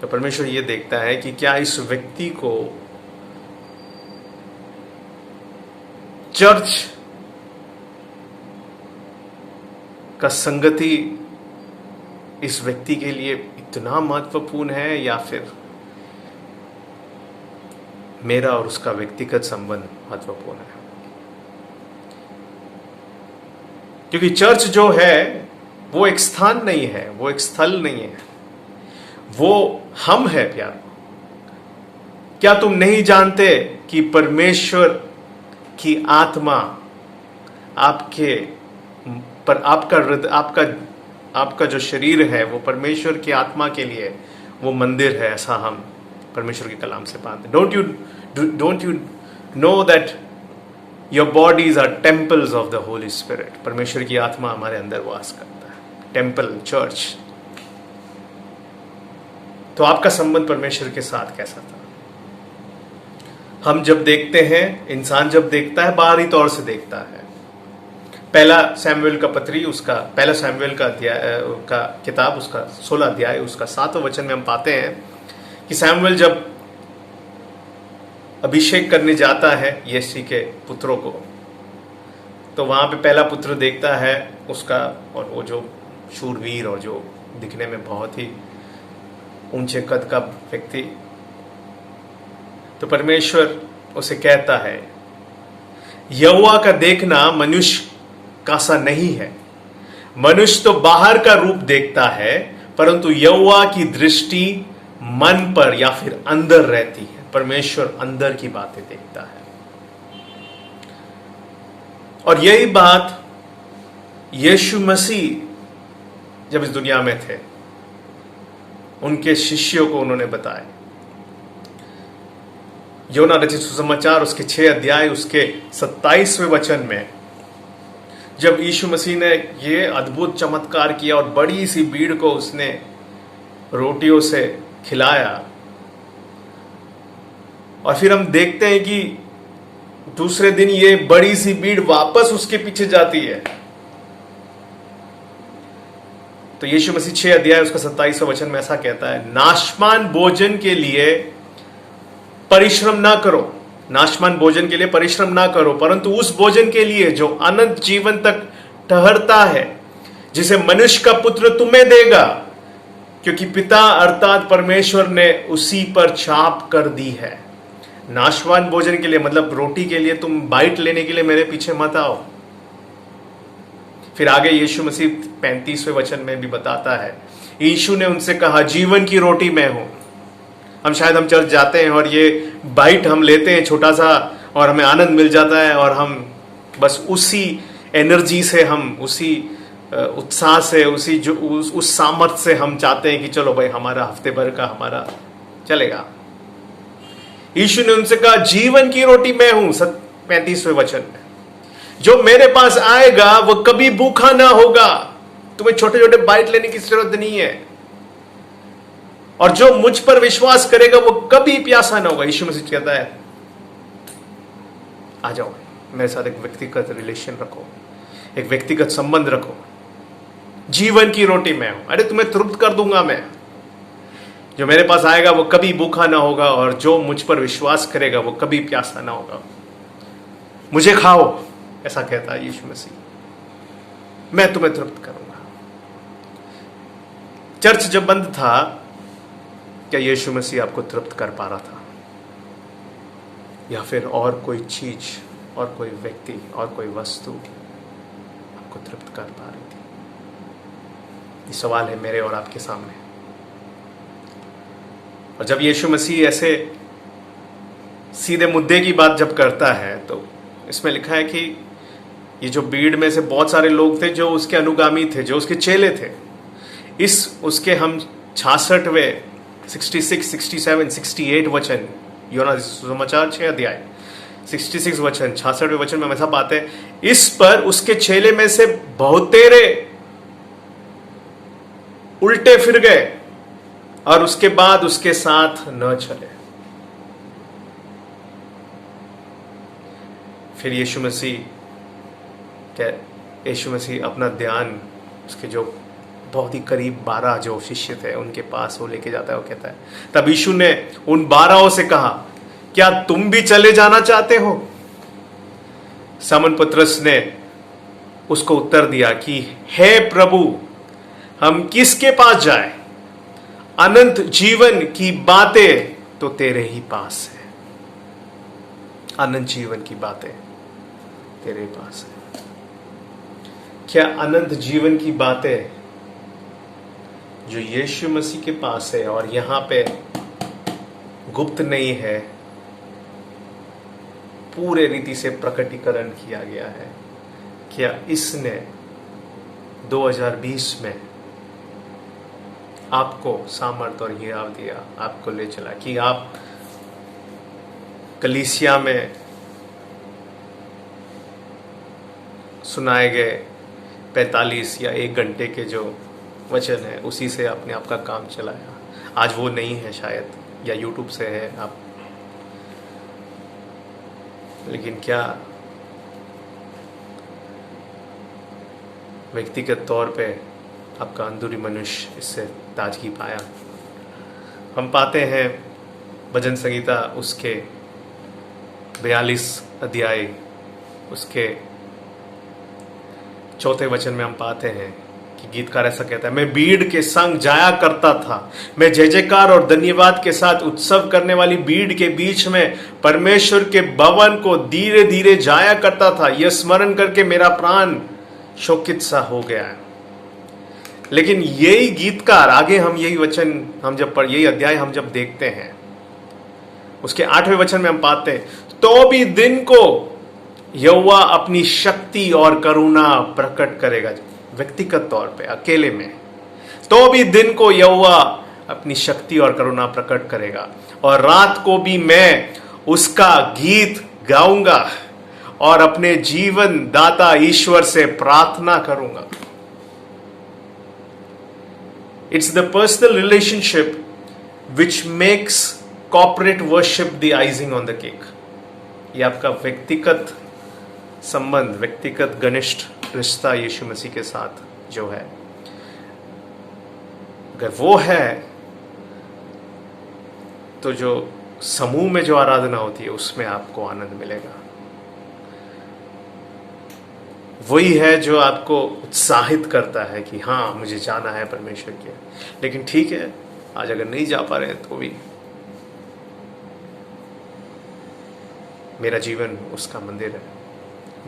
A: तो परमेश्वर ये देखता है कि क्या इस व्यक्ति को चर्च का संगति इस व्यक्ति के लिए इतना महत्वपूर्ण है या फिर मेरा और उसका व्यक्तिगत संबंध महत्वपूर्ण है. क्योंकि चर्च जो है वो एक स्थान नहीं है, वो एक स्थल नहीं है, वो हम है प्यार. क्या तुम नहीं जानते कि परमेश्वर की आत्मा आपके पर आपका जो शरीर है वो परमेश्वर की आत्मा के लिए वो मंदिर है, ऐसा हम परमेश्वर के कलाम से पाते. Don't you know that your bodies are temples of the Holy Spirit. परमेश्वर की आत्मा हमारे अंदर वास करता है. Temple, church. तो आपका संबंध परमेश्वर के साथ कैसा था? हम जब देखते हैं, इंसान जब देखता है बाहरी तौर से देखता है. पहला सैमुएल का पत्री, उसका पहला सैमुएल का अध्याय का किताब, उसका 16 अध्याय, उसका 7वां वचन में हम पाते हैं कि सैमुएल जब अभिषेक करने जाता है यिशै के पुत्रों को, तो वहां पे पहला पुत्र देखता है उसका, और वो जो शूरवीर और जो दिखने में बहुत ही ऊंचे कद का व्यक्ति. तो परमेश्वर उसे कहता है, यहोवा का देखना मनुष्य का सा नहीं है. मनुष्य तो बाहर का रूप देखता है, परंतु यहोवा की दृष्टि मन पर या फिर अंदर रहती है. परमेश्वर अंदर की बातें देखता है. और यही बात यीशु मसीह जब इस दुनिया में थे उनके शिष्यों को उन्होंने बताया. योना रचित सुसमाचार उसके 6 अध्याय उसके 27वें वचन में जब यीशु मसीह ने ये अद्भुत चमत्कार किया और बड़ी सी भीड़ को उसने रोटियों से खिलाया, और फिर हम देखते हैं कि दूसरे दिन ये बड़ी सी भीड़ वापस उसके पीछे जाती है. तो यीशु मसीह 6 अध्याय उसका 27वां वचन में ऐसा कहता है, नाशमान भोजन के लिए परिश्रम ना करो, नाशमान भोजन के लिए परिश्रम ना करो, परंतु उस भोजन के लिए जो अनंत जीवन तक ठहरता है, जिसे मनुष्य का पुत्र तुम्हें देगा, क्योंकि पिता अर्थात परमेश्वर ने उसी पर छाप कर दी है. नाशवान भोजन के लिए मतलब रोटी के लिए तुम बाइट लेने के लिए मेरे पीछे मत आओ. फिर आगे यीशु मसीह 35वें वचन में भी बताता है, यीशु ने उनसे कहा, जीवन की रोटी मैं हूं. हम चर्च जाते हैं और ये बाइट हम लेते हैं छोटा सा और हमें आनंद मिल जाता है और हम बस उसी एनर्जी से, हम उसी उत्साह से, उसी जो उस सामर्थ्य से हम चाहते हैं कि चलो भाई हमारा हफ्ते भर का हमारा चलेगा। यीशु ने उनसे कहा जीवन की रोटी मैं हूं, 35वें वचन में, जो मेरे पास आएगा वो कभी भूखा ना होगा। तुम्हें छोटे छोटे बाइट लेने की जरूरत नहीं है, और जो मुझ पर विश्वास करेगा वो कभी प्यासा ना होगा। यीशु मसीह कहता है आ जाओ मेरे साथ एक व्यक्तिगत रिलेशन रखो, एक व्यक्तिगत संबंध रखो। जीवन की रोटी मैं हूं, अरे तुम्हें तृप्त कर दूंगा मैं। जो मेरे पास आएगा वो कभी भूखा ना होगा, और जो मुझ पर विश्वास करेगा वो कभी प्यासा ना होगा। मुझे खाओ, ऐसा कहता है यीशु मसीह, मैं तुम्हें तृप्त करूंगा। चर्च जब बंद था, क्या यीशु मसीह आपको तृप्त कर पा रहा था, या फिर और कोई चीज, और कोई व्यक्ति, और कोई वस्तु आपको तृप्त कर पा रही थी? ये सवाल है मेरे और आपके सामने। और जब यीशु मसीह ऐसे सीधे मुद्दे की बात जब करता है, तो इसमें लिखा है कि ये जो भीड़ में से बहुत सारे लोग थे जो उसके अनुगामी थे, जो उसके चेले थे, उसके हम 66वें 66, 67, 68 वचन, योना समाचार 6 अध्याय 66 वचन, 66वें वचन में हम ऐसा पाते हैं, इस पर उसके चेले में से बहुतेरे उल्टे फिर गए और उसके बाद उसके साथ न चले। फिर यीशु मसीह अपना ध्यान उसके जो बहुत ही करीब 12 जो शिष्य थे उनके पास वो लेके जाता है। वो कहता है, तब यीशु ने उन 12 से कहा, क्या तुम भी चले जाना चाहते हो? समन पतरस ने उसको उत्तर दिया कि हे प्रभु, हम किसके पास जाएं? अनंत जीवन की बातें तो तेरे ही पास है। अनंत जीवन की बातें तेरे पास है। क्या अनंत जीवन की बातें जो यीशु मसीह के पास है और यहां पे गुप्त नहीं है, पूरे रीति से प्रकटीकरण किया गया है, क्या इसने 2020 में आपको सामर्थ और हिराव दिया, आपको ले चला कि आप कलीसिया में सुनाए गए 45 या 1 घंटे के जो वचन है उसी से आपने आपका काम चलाया? आज वो नहीं है शायद, या यूट्यूब से है आप, लेकिन क्या व्यक्तिगत तौर पे आपका अंदरूनी मनुष्य इससे ताजगी पाया? हम पाते हैं भजन संगीता उसके 42 अध्याय उसके 4 वचन में हम पाते हैं कि गीतकार ऐसा कहता है, मैं भीड़ के संग जाया करता था, मैं जय जयकार और धन्यवाद के साथ उत्सव करने वाली भीड़ के बीच में परमेश्वर के भवन को धीरे धीरे जाया करता था। यह स्मरण करके मेरा प्राण शोकित सा हो गया है। लेकिन यही गीतकार आगे, हम यही वचन यही अध्याय हम जब देखते हैं, उसके 8वें वचन में हम पाते हैं, तो भी दिन को यहोवा अपनी शक्ति और करुणा प्रकट करेगा। व्यक्तिगत तौर पे अकेले में, तो भी दिन को यहोवा अपनी शक्ति और करुणा प्रकट करेगा, और रात को भी मैं उसका गीत गाऊंगा और अपने जीवन दाता ईश्वर से प्रार्थना करूंगा। It's the personal relationship which makes corporate worship the icing on the cake. ये आपका व्यक्तिगत संबंध, व्यक्तिगत घनिष्ठ रिश्ता यीशु मसीह के साथ जो है, अगर वो है तो जो समूह में जो आराधना होती है उसमें आपको आनंद मिलेगा। वही है जो आपको उत्साहित करता है कि हाँ मुझे जाना है परमेश्वर के। लेकिन ठीक है, आज अगर नहीं जा पा रहे तो भी मेरा जीवन उसका मंदिर है,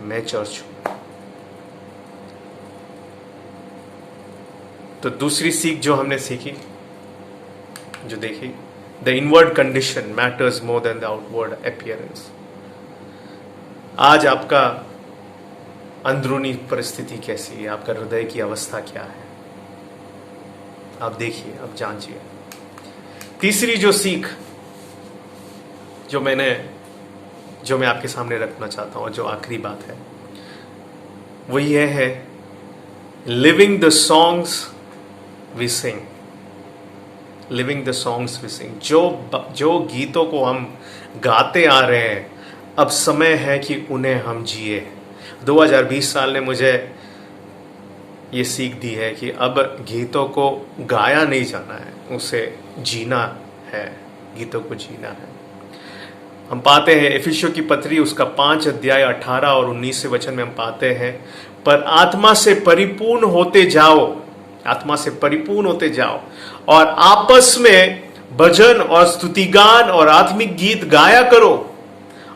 A: मैं चर्च हूं। तो दूसरी सीख जो हमने सीखी, जो देखी, the inward condition matters more than the outward appearance. आज आपका अंदरूनी परिस्थिति कैसी है, आपका हृदय की अवस्था क्या है, आप देखिए, आप जांचिए। तीसरी जो सीख जो मैं आपके सामने रखना चाहता हूं, जो आखिरी बात है, वो ये है, living the songs we sing. Living the songs we sing, जो गीतों को हम गाते आ रहे हैं, अब समय है कि उन्हें हम जिए। 2020 साल ने मुझे ये सीख दी है कि अब गीतों को गाया नहीं जाना है, उसे जीना है, गीतों को जीना है। हम पाते हैं इफिसियों की पत्री उसका 5 अध्याय 18 और 19 वचन में हम पाते हैं, पर आत्मा से परिपूर्ण होते जाओ, आत्मा से परिपूर्ण होते जाओ और आपस में भजन और स्तुतिगान और आत्मिक गीत गाया करो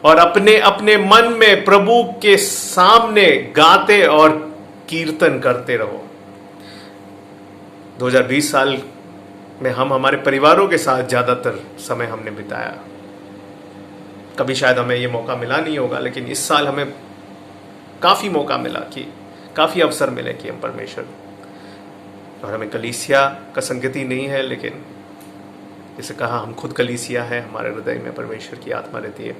A: और अपने अपने मन में प्रभु के सामने गाते और कीर्तन करते रहो। 2020 साल में हम हमारे परिवारों के साथ ज्यादातर समय हमने बिताया। कभी शायद हमें ये मौका मिला नहीं होगा, लेकिन इस साल हमें काफी मौका मिला, कि काफी अवसर मिले कि हम परमेश्वर, और हमें कलीसिया का संगति नहीं है, लेकिन जैसे कहा, हम खुद कलीसिया है, हमारे हृदय में परमेश्वर की आत्मा रहती है।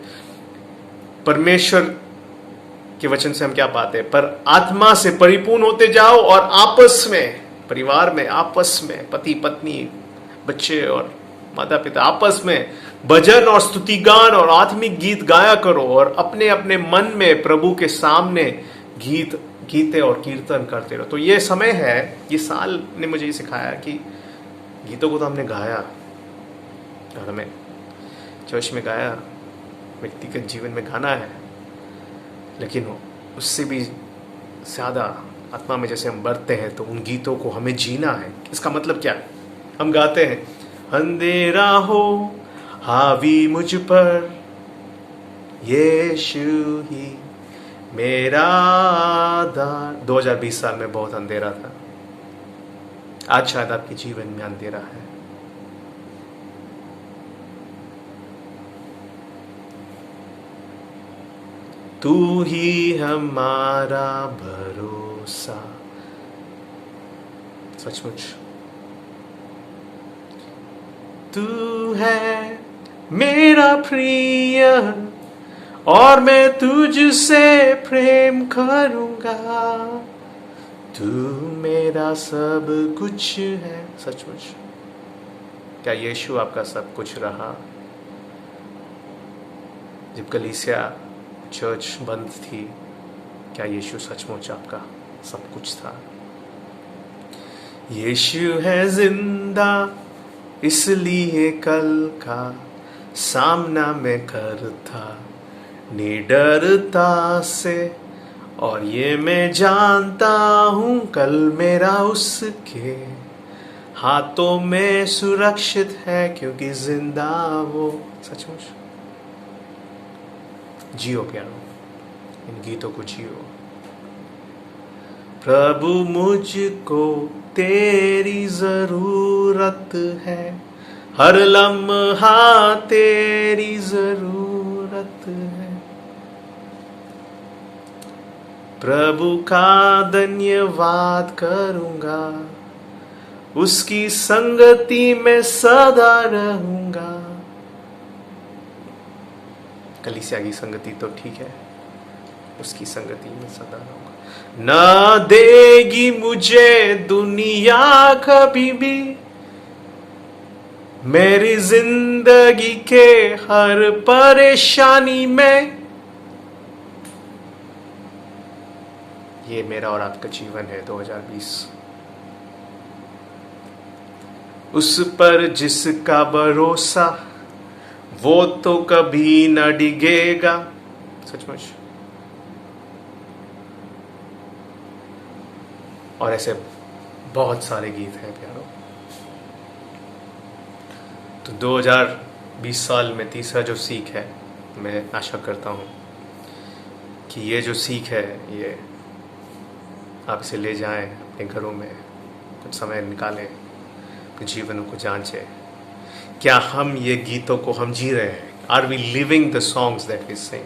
A: परमेश्वर के वचन से हम क्या पाते हैं, पर आत्मा से परिपूर्ण होते जाओ और आपस में, परिवार में, आपस में, पति पत्नी, बच्चे और माता पिता, आपस में भजन और स्तुतिगान और आत्मिक गीत गाया करो और अपने अपने मन में प्रभु के सामने गीते और कीर्तन करते रहो। तो ये समय है, ये साल ने मुझे ये सिखाया कि गीतों को तो हमने गाया और हमें चर्च में गाया, व्यक्तिगत जीवन में गाना है, लेकिन उससे भी ज़्यादा आत्मा में जैसे हम बढ़ते हैं तो उन गीतों को हमें जीना है। इसका मतलब क्या है? हम गाते हैं, अंधेरा हो हावी मुझ पर, यीशु ही मेरा आधार। 2020 साल में बहुत अंधेरा था, आज शायद आपके जीवन में अंधेरा है। तू ही हमारा भरोसा, सचमुच तू है मेरा प्रिय और मैं तुझसे प्रेम करूंगा, तू मेरा सब कुछ है। सचमुच क्या यीशु आपका सब कुछ रहा? जब कलीसिया चर्च बंद थी, क्या यीशु सचमुच आपका सब कुछ था? यीशु है जिंदा, इसलिए कल का सामना मैं करता निडरता से, और ये मैं जानता हूं कल मेरा उसके हाथों में सुरक्षित है, क्योंकि जिंदा वो। सचमुच जियो प्यारो, इन गीतों को जियो। प्रभु मुझको तेरी जरूरत है, हर लम्हा तेरी जरूरत है। प्रभु का धन्यवाद करूंगा, उसकी संगति में सदा रहूंगा। कलीसिया की संगति तो ठीक है, उसकी संगति में सदा रहूंगा। ना देगी मुझे दुनिया कभी भी, मेरी जिंदगी के हर परेशानी में। ये मेरा और आपका जीवन है 2020। उस पर जिसका भरोसा वो तो कभी न डिगेगा। सचमुच। और ऐसे बहुत सारे गीत हैं प्यारो। तो 2020 साल में तीसरा जो सीख है, मैं आशा करता हूं कि ये जो सीख है, ये आप इसे ले जाएं अपने घरों में, कुछ समय निकालें, अपने जीवनों को जांचें। क्या हम ये गीतों को हम जी रहे हैं? Are we living the songs that we sing?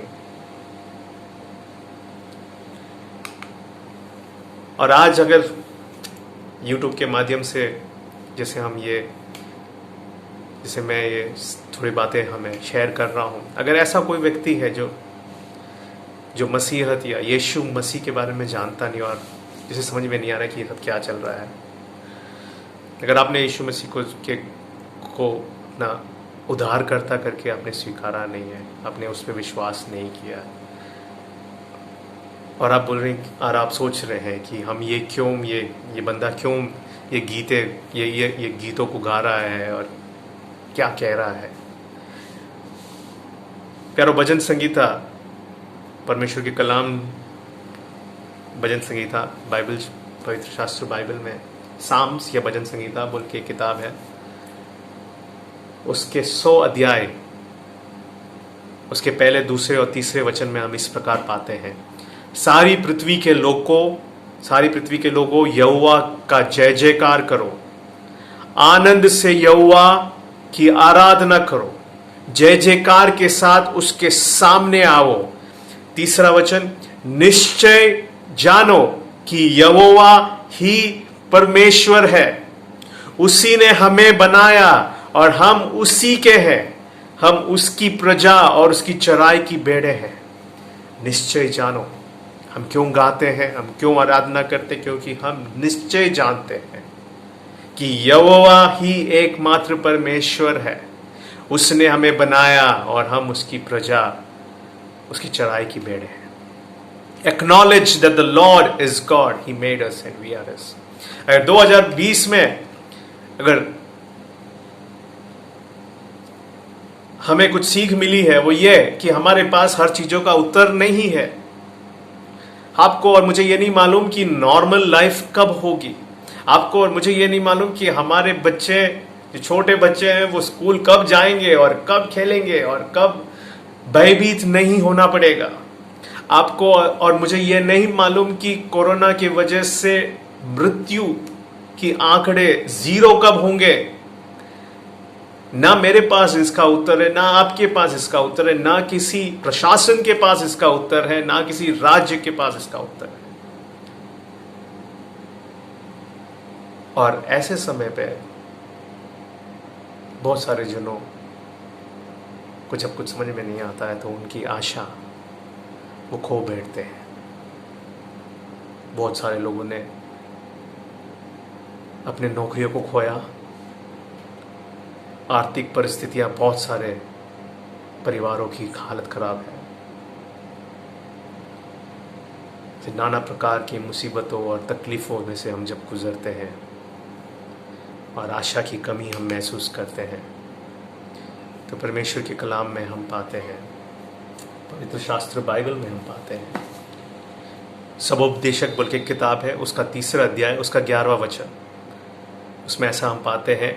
A: और आज अगर YouTube के माध्यम से जैसे मैं ये थोड़ी बातें हमें शेयर कर रहा हूँ, अगर ऐसा कोई व्यक्ति है जो मसीहत या यीशु मसीह के बारे में जानता नहीं और जिसे समझ में नहीं आ रहा कि ये सब क्या चल रहा है, अगर आपने यीशु मसीह को अपना उद्धारकर्ता करके आपने स्वीकारा नहीं है, आपने उस पर विश्वास नहीं किया, और आप बोल रहे हैं और आप सोच रहे हैं कि हम ये बंदा क्यों ये गीतों को गा रहा है और क्या कह रहा है। प्यारो, भजन संगीता परमेश्वर के कलाम, भजन संगीता बाइबल, पवित्र शास्त्र बाइबल में साम्स या भजन संगीता बोल के किताब है, उसके 100 अध्याय, उसके पहले, दूसरे और तीसरे वचन में हम इस प्रकार पाते हैं, सारी पृथ्वी के लोगों यहोवा का जय जयकार करो, आनंद से यहोवा की आराधना करो, जय जयकार के साथ उसके सामने आओ। तीसरा वचन, निश्चय जानो कि यहोवा ही परमेश्वर है, उसी ने हमें बनाया और हम उसी के हैं, हम उसकी प्रजा और उसकी चराई की भेड़ें हैं। निश्चय जानो, हम क्यों गाते हैं, हम क्यों आराधना करते, क्योंकि हम निश्चय जानते हैं कि यहोवा ही एकमात्र परमेश्वर है, उसने हमें बनाया और हम उसकी प्रजा, उसकी चराई की भेड़ें हैं। Acknowledge that the Lord is God, He made us and we are His। अगर 2020 में अगर हमें कुछ सीख मिली है वो ये कि हमारे पास हर चीजों का उत्तर नहीं है। आपको और मुझे ये नहीं मालूम कि नॉर्मल लाइफ कब होगी, आपको और मुझे ये नहीं मालूम कि हमारे बच्चे, जो छोटे बच्चे हैं, वो स्कूल कब जाएंगे और कब खेलेंगे और कब भयभीत नहीं होना पड़ेगा। आपको और मुझे ये नहीं मालूम कि कोरोना की वजह से मृत्यु की आंकड़े 0 कब होंगे। ना मेरे पास इसका उत्तर है, ना आपके पास इसका उत्तर है, ना किसी प्रशासन के पास इसका उत्तर है, ना किसी राज्य के पास इसका उत्तर है। और ऐसे समय पे बहुत सारे जनों को जब कुछ समझ में नहीं आता है तो उनकी आशा वो खो बैठते हैं। बहुत सारे लोगों ने अपने नौकरियों को खोया, आर्थिक परिस्थितियां, बहुत सारे परिवारों की हालत खराब है, फिर नाना प्रकार की मुसीबतों और तकलीफों में से हम जब गुजरते हैं और आशा की कमी हम महसूस करते हैं, तो परमेश्वर के कलाम में हम पाते हैं, पवित्र शास्त्र बाइबल में हम पाते हैं, सबोपदेशक बोल के किताब है, उसका 3रा अध्याय, उसका 11वां वचन, उसमें ऐसा हम पाते हैं,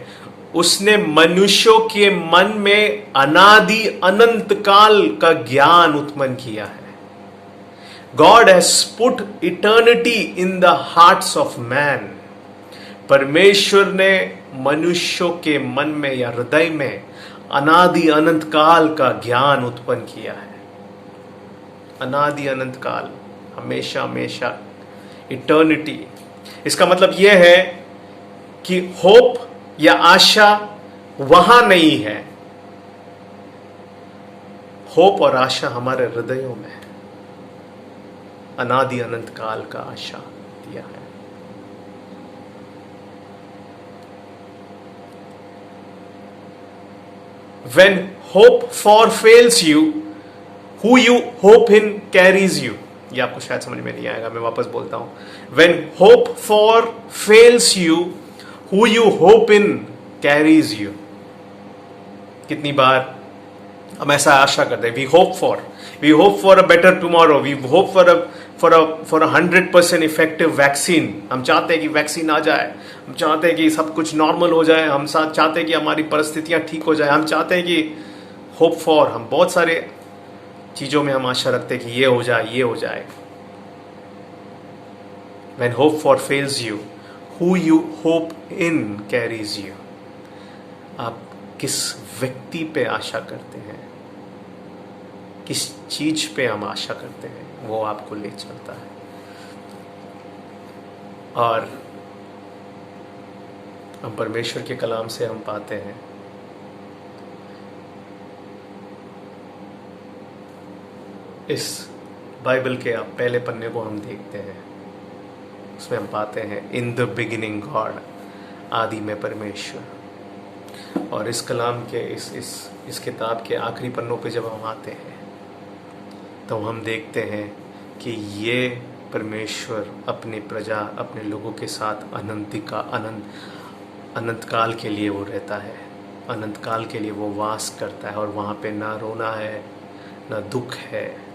A: उसने मनुष्यों के मन में अनादि अनंत काल का ज्ञान उत्पन्न किया है। God has put eternity in the hearts of man। परमेश्वर ने मनुष्यों के मन में या हृदय में अनादि अनंत काल का ज्ञान उत्पन्न किया है। अनादि अनंत काल, हमेशा हमेशा, इटर्निटी। इसका मतलब यह है कि होप या आशा वहां नहीं है, होप और आशा हमारे हृदयों में है। अनादि अनंत काल का आशा दिया है। When hope for fails you, who you hope in carries you। ये आपको शायद समझ में नहीं आएगा, मैं वापस बोलता हूं। When hope for fails you, who you hope in carries you। कितनी बार हम ऐसा आशा करते हैं, we hope for a better tomorrow, we hope for a 100% effective vaccine. हम चाहते हैं कि वैक्सीन आ जाए, हम चाहते हैं कि सब कुछ नॉर्मल हो जाए, हम चाहते हैं कि हमारी परिस्थितियां ठीक हो जाए, हम चाहते हैं कि हम बहुत सारे चीजों में हम आशा रखते हैं कि ये हो जाए, ये हो जाए। When hope for fails you, who you hope in carries you। आप किस व्यक्ति पे आशा करते हैं, किस चीज पे हम आशा करते हैं, वो आपको ले चलता है। और हम परमेश्वर के कलाम से हम पाते हैं इस बाइबल के आप पहले पन्ने को हम देखते हैं, उसमें हम पाते हैं इन द बिगिनिंग गॉड, आदि में परमेश्वर। और इस कलाम के इस किताब के आखिरी पन्नों पे जब हम आते हैं तो हम देखते हैं कि ये परमेश्वर अपनी प्रजा, अपने लोगों के साथ अनंत काल के लिए वो रहता है, अनंत काल के लिए वो वास करता है। और वहाँ पे ना रोना है, ना दुख है,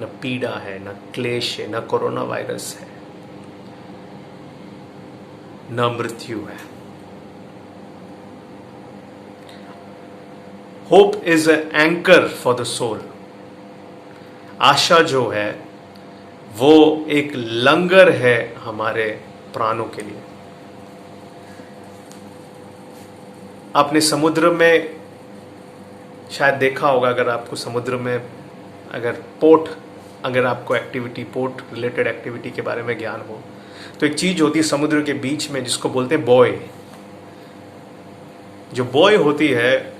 A: न पीड़ा है, न क्लेश है, न कोरोना वायरस है, न मृत्यु है। Hope is a anchor for the soul. आशा जो है वो एक लंगर है हमारे प्राणों के लिए। आपने समुद्र में शायद देखा होगा, अगर आपको समुद्र में अगर आपको पोर्ट रिलेटेड एक्टिविटी के बारे में ज्ञान हो, तो एक चीज होती है समुद्र के बीच में जिसको बोलते हैं बॉय। जो बॉय होती है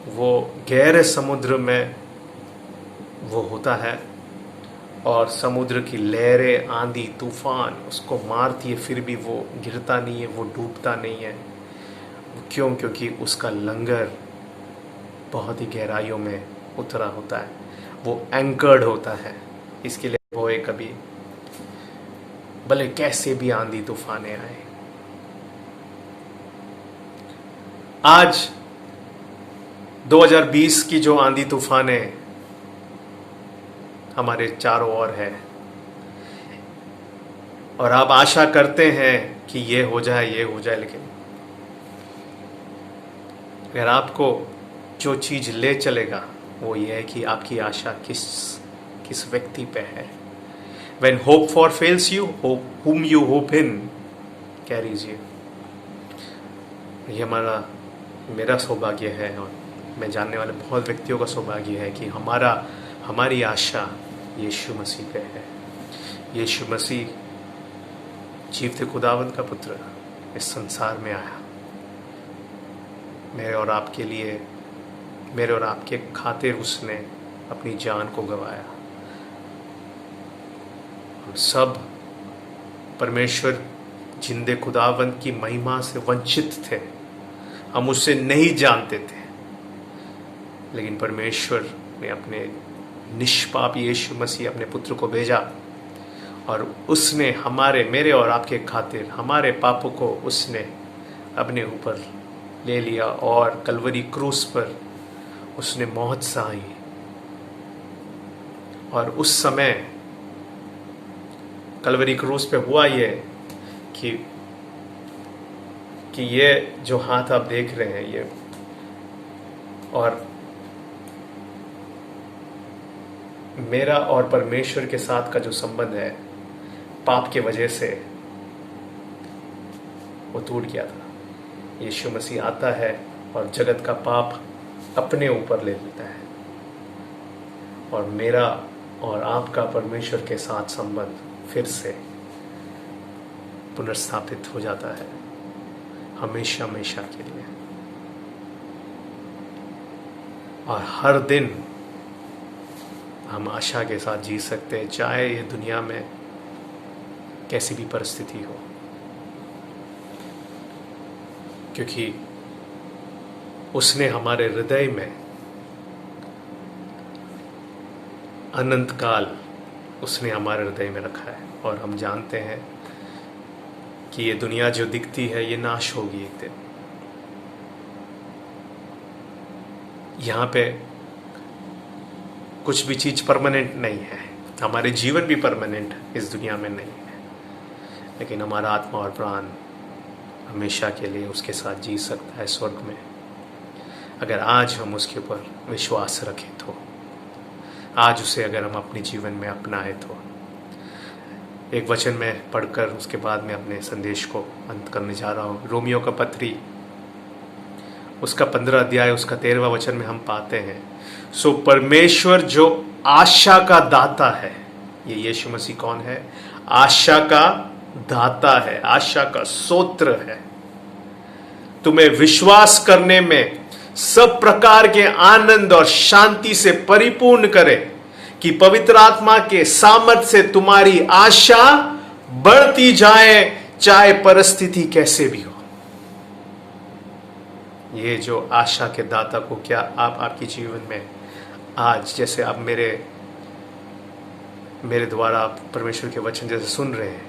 A: वो गहरे समुद्र में वो होता है और समुद्र की लहरें, आंधी, तूफान उसको मारती है, फिर भी वो गिरता नहीं है, वो डूबता नहीं है। क्यों? क्योंकि उसका लंगर बहुत ही गहराइयों में उतरा होता है, वो एंकर्ड होता है। इसके लिए बॉय कभी भले कैसे भी आंधी तूफाने आए। आज 2020 की जो आंधी तूफाने हमारे चारों ओर है, और आप आशा करते हैं कि ये हो जाए, लेकिन अगर आपको जो चीज ले चलेगा वो ये है कि आपकी आशा किस व्यक्ति पे है। When hope for fails you, whom you hope in carries you। ये मेरा सौभाग्य है, और मैं जानने वाले बहुत व्यक्तियों का सौभाग्य है कि हमारी आशा यीशु मसीह पे है। यीशु मसीह जीवते खुदावंद का पुत्र इस संसार में आया, मेरे और आपके खातिर उसने अपनी जान को गंवाया। हम सब परमेश्वर जिंदे खुदावंद की महिमा से वंचित थे, हम उससे नहीं जानते थे, लेकिन परमेश्वर ने अपने निष्पाप यीशु मसीह अपने पुत्र को भेजा और उसने मेरे और आपके खातिर हमारे पापों को उसने अपने ऊपर ले लिया और कलवरी क्रूस पर उसने मौत सही। और उस समय कलवरी क्रूस पे हुआ ये कि ये जो हाथ आप देख रहे हैं ये, और मेरा और परमेश्वर के साथ का जो संबंध है पाप के वजह से वो टूट गया था। यीशु मसीह आता है और जगत का पाप अपने ऊपर ले लेता है, और मेरा और आपका परमेश्वर के साथ संबंध फिर से पुनर्स्थापित हो जाता है हमेशा हमेशा के लिए। और हर दिन हम आशा के साथ जी सकते हैं, चाहे ये दुनिया में कैसी भी परिस्थिति हो, क्योंकि उसने हमारे हृदय में अनंत काल उसने हमारे हृदय में रखा है। और हम जानते हैं कि ये दुनिया जो दिखती है ये नाश होगी एक दिन। यहाँ पे कुछ भी चीज परमानेंट नहीं है, हमारे जीवन भी परमानेंट इस दुनिया में नहीं है, लेकिन हमारा आत्मा और प्राण हमेशा के लिए उसके साथ जी सकता है स्वर्ग में, अगर आज हम उसके ऊपर विश्वास रखें तो, आज उसे अगर हम अपने जीवन में अपनाए तो। एक वचन में पढ़कर उसके बाद में अपने संदेश को अंत करने जा रहा हूँ। रोमियो का पत्री उसका 15 अध्याय उसका 13वां वचन में हम पाते हैं, सो परमेश्वर जो आशा का दाता है, ये यीशु मसीह कौन है? आशा का दाता है, आशा का सोत्र है। तुम्हें विश्वास करने में सब प्रकार के आनंद और शांति से परिपूर्ण करे, कि पवित्र आत्मा के सामर्थ्य से तुम्हारी आशा बढ़ती जाए, चाहे परिस्थिति कैसे भी हो। ये जो आशा के दाता को क्या आप आपके जीवन में आज, जैसे आप मेरे द्वारा आप परमेश्वर के वचन जैसे सुन रहे हैं,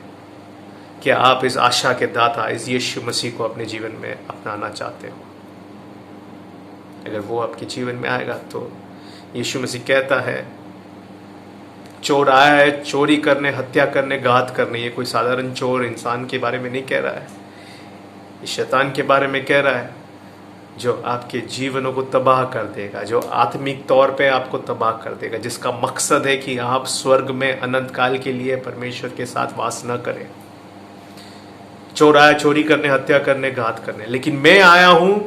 A: क्या आप इस आशा के दाता, इस यीशु मसीह को अपने जीवन में अपनाना चाहते हो? अगर वो आपके जीवन में आएगा तो यीशु मसीह कहता है, चोर आया है चोरी करने, हत्या करने, घात करने। ये कोई साधारण चोर इंसान के बारे में नहीं कह रहा है, ये शैतान के बारे में कह रहा है, जो आपके जीवनों को तबाह कर देगा, जो आत्मिक तौर पे आपको तबाह कर देगा, जिसका मकसद है कि आप स्वर्ग में अनंत काल के लिए परमेश्वर के साथ वास न करें। चोर आया चोरी करने, हत्या करने, घात करने, लेकिन मैं आया हूं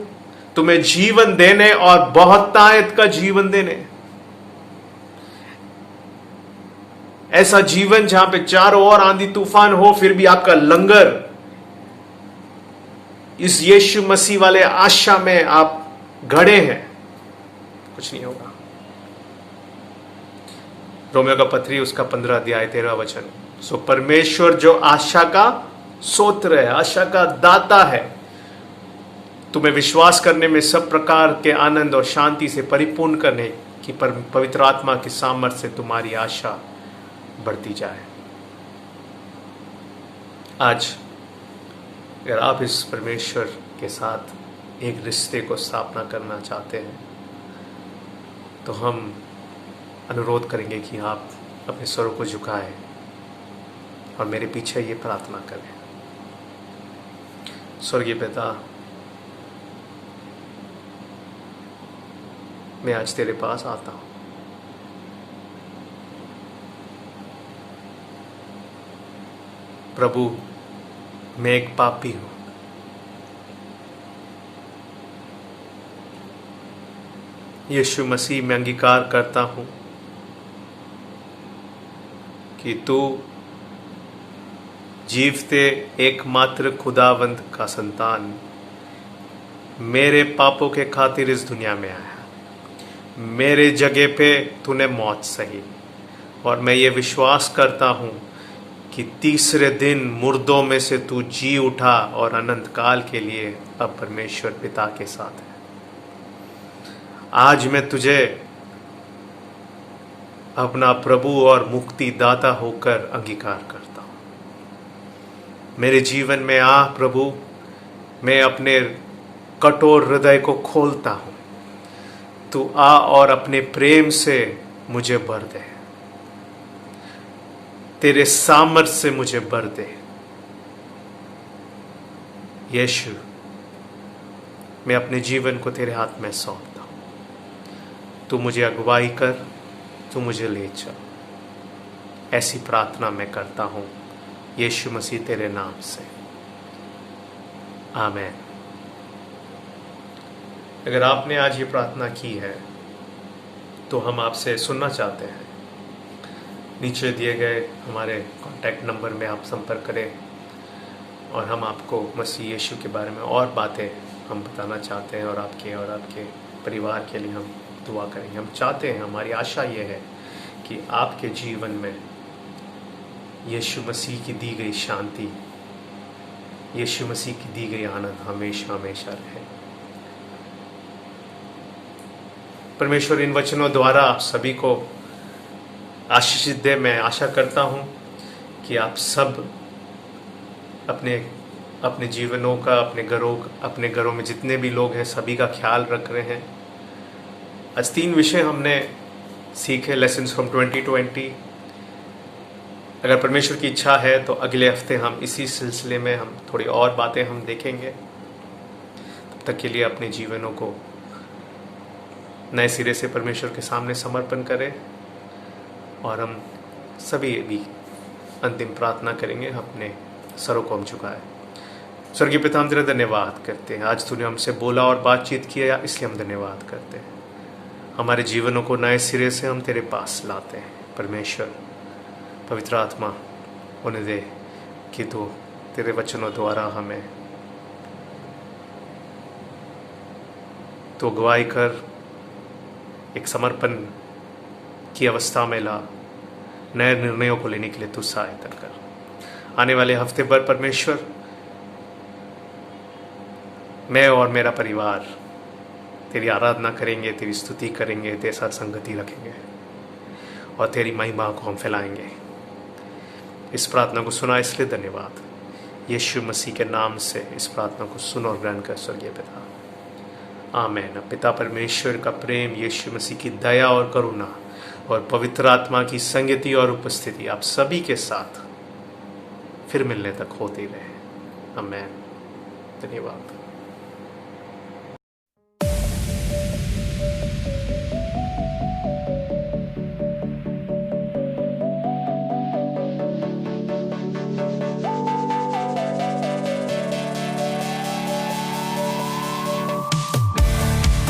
A: तुम्हें जीवन देने और बहुतायत का जीवन देने। ऐसा जीवन जहां पे चारों ओर आंधी तूफान हो, फिर भी आपका लंगर इस यीशु मसीह वाले आशा में आप गड़े हैं, कुछ नहीं होगा। रोमियो का पत्री उसका 15 अध्याय 13 वचन। सो परमेश्वर जो आशा का सोत्र है, आशा का दाता है, तुम्हें विश्वास करने में सब प्रकार के आनंद और शांति से परिपूर्ण करने की पवित्र आत्मा की सामर्थ्य से तुम्हारी आशा बढ़ती जाए। आज अगर आप इस परमेश्वर के साथ एक रिश्ते को स्थापना करना चाहते हैं, तो हम अनुरोध करेंगे कि आप अपने स्वरों को झुकाएं और मेरे पीछे ये प्रार्थना करें। स्वर्गीय पिता, मैं आज तेरे पास आता हूं। प्रभु, मैं एक पापी हूं। यीशु मसीह, मैं अंगीकार करता हूं कि तू जीवते एकमात्र खुदावंद का संतान मेरे पापों के खातिर इस दुनिया में आया, मेरे जगह पे तूने मौत सही, और मैं ये विश्वास करता हूं कि तीसरे दिन मुर्दों में से तू जी उठा और अनंत काल के लिए अब परमेश्वर पिता के साथ है। आज मैं तुझे अपना प्रभु और मुक्तिदाता होकर अंगीकार करता हूं। मेरे जीवन में आ प्रभु, मैं अपने कठोर हृदय को खोलता हूं। तू आ और अपने प्रेम से मुझे भर दे, तेरे सामर्थ्य से मुझे भर दे। यीशु, मैं अपने जीवन को तेरे हाथ में सौंपता हूं। तू मुझे अगुवाई कर, तू मुझे ले चल। ऐसी प्रार्थना मैं करता हूं यीशु मसीह तेरे नाम से, आमीन। अगर आपने आज ये प्रार्थना की है तो हम आपसे सुनना चाहते हैं। नीचे दिए गए हमारे कॉन्टैक्ट नंबर में आप संपर्क करें और हम आपको मसीह यीशु के बारे में और बातें हम बताना चाहते हैं, और आपके परिवार के लिए हम दुआ करेंगे। हम चाहते हैं, हमारी आशा ये है कि आपके जीवन में यीशु मसीह की दी गई शांति, यीशु मसीह की दी गई आनंद हमेशा हमेशा रहे। परमेश्वर इन वचनों द्वारा आप सभी को आशीषित दे। मैं आशा करता हूं कि आप सब अपने जीवनों का, अपने घरों में जितने भी लोग हैं सभी का ख्याल रख रहे हैं। आज 3 विषय हमने सीखे, लेसन्स फ्रॉम 2020। अगर परमेश्वर की इच्छा है तो अगले हफ्ते हम इसी सिलसिले में हम थोड़ी और बातें हम देखेंगे। तब तक के लिए अपने जीवनों को नए सिरे से परमेश्वर के सामने समर्पण करें, और हम सभी भी अंतिम प्रार्थना करेंगे। अपने सरों को हम झुकाएं। स्वर्गीय पिता, हम तेरा धन्यवाद करते हैं। आज तूने हमसे बोला और बातचीत किया, इसलिए हम धन्यवाद करते हैं। हमारे जीवनों को नए सिरे से हम तेरे पास लाते हैं। परमेश्वर, पवित्र आत्मा उन्हें दे, कि तू तेरे वचनों द्वारा हमें तो अगुवाई कर, एक समर्पण की अवस्था में ला, नए निर्णयों को लेने के लिए तू सहायता कर। आने वाले हफ्ते भर परमेश्वर, मैं और मेरा परिवार तेरी आराधना करेंगे, तेरी स्तुति करेंगे, तेरे साथ संगति रखेंगे और तेरी महिमा को हम फैलाएंगे। इस प्रार्थना को सुना इसलिए धन्यवाद। यीशु मसीह के नाम से इस प्रार्थना को सुन और ग्रहण कर स्वर्गीय पिता, आमीन। पिता परमेश्वर का प्रेम, यीशु मसीह की दया और करुणा और पवित्र आत्मा की संगति और उपस्थिति आप सभी के साथ फिर मिलने तक होती रहे। आमीन। धन्यवाद।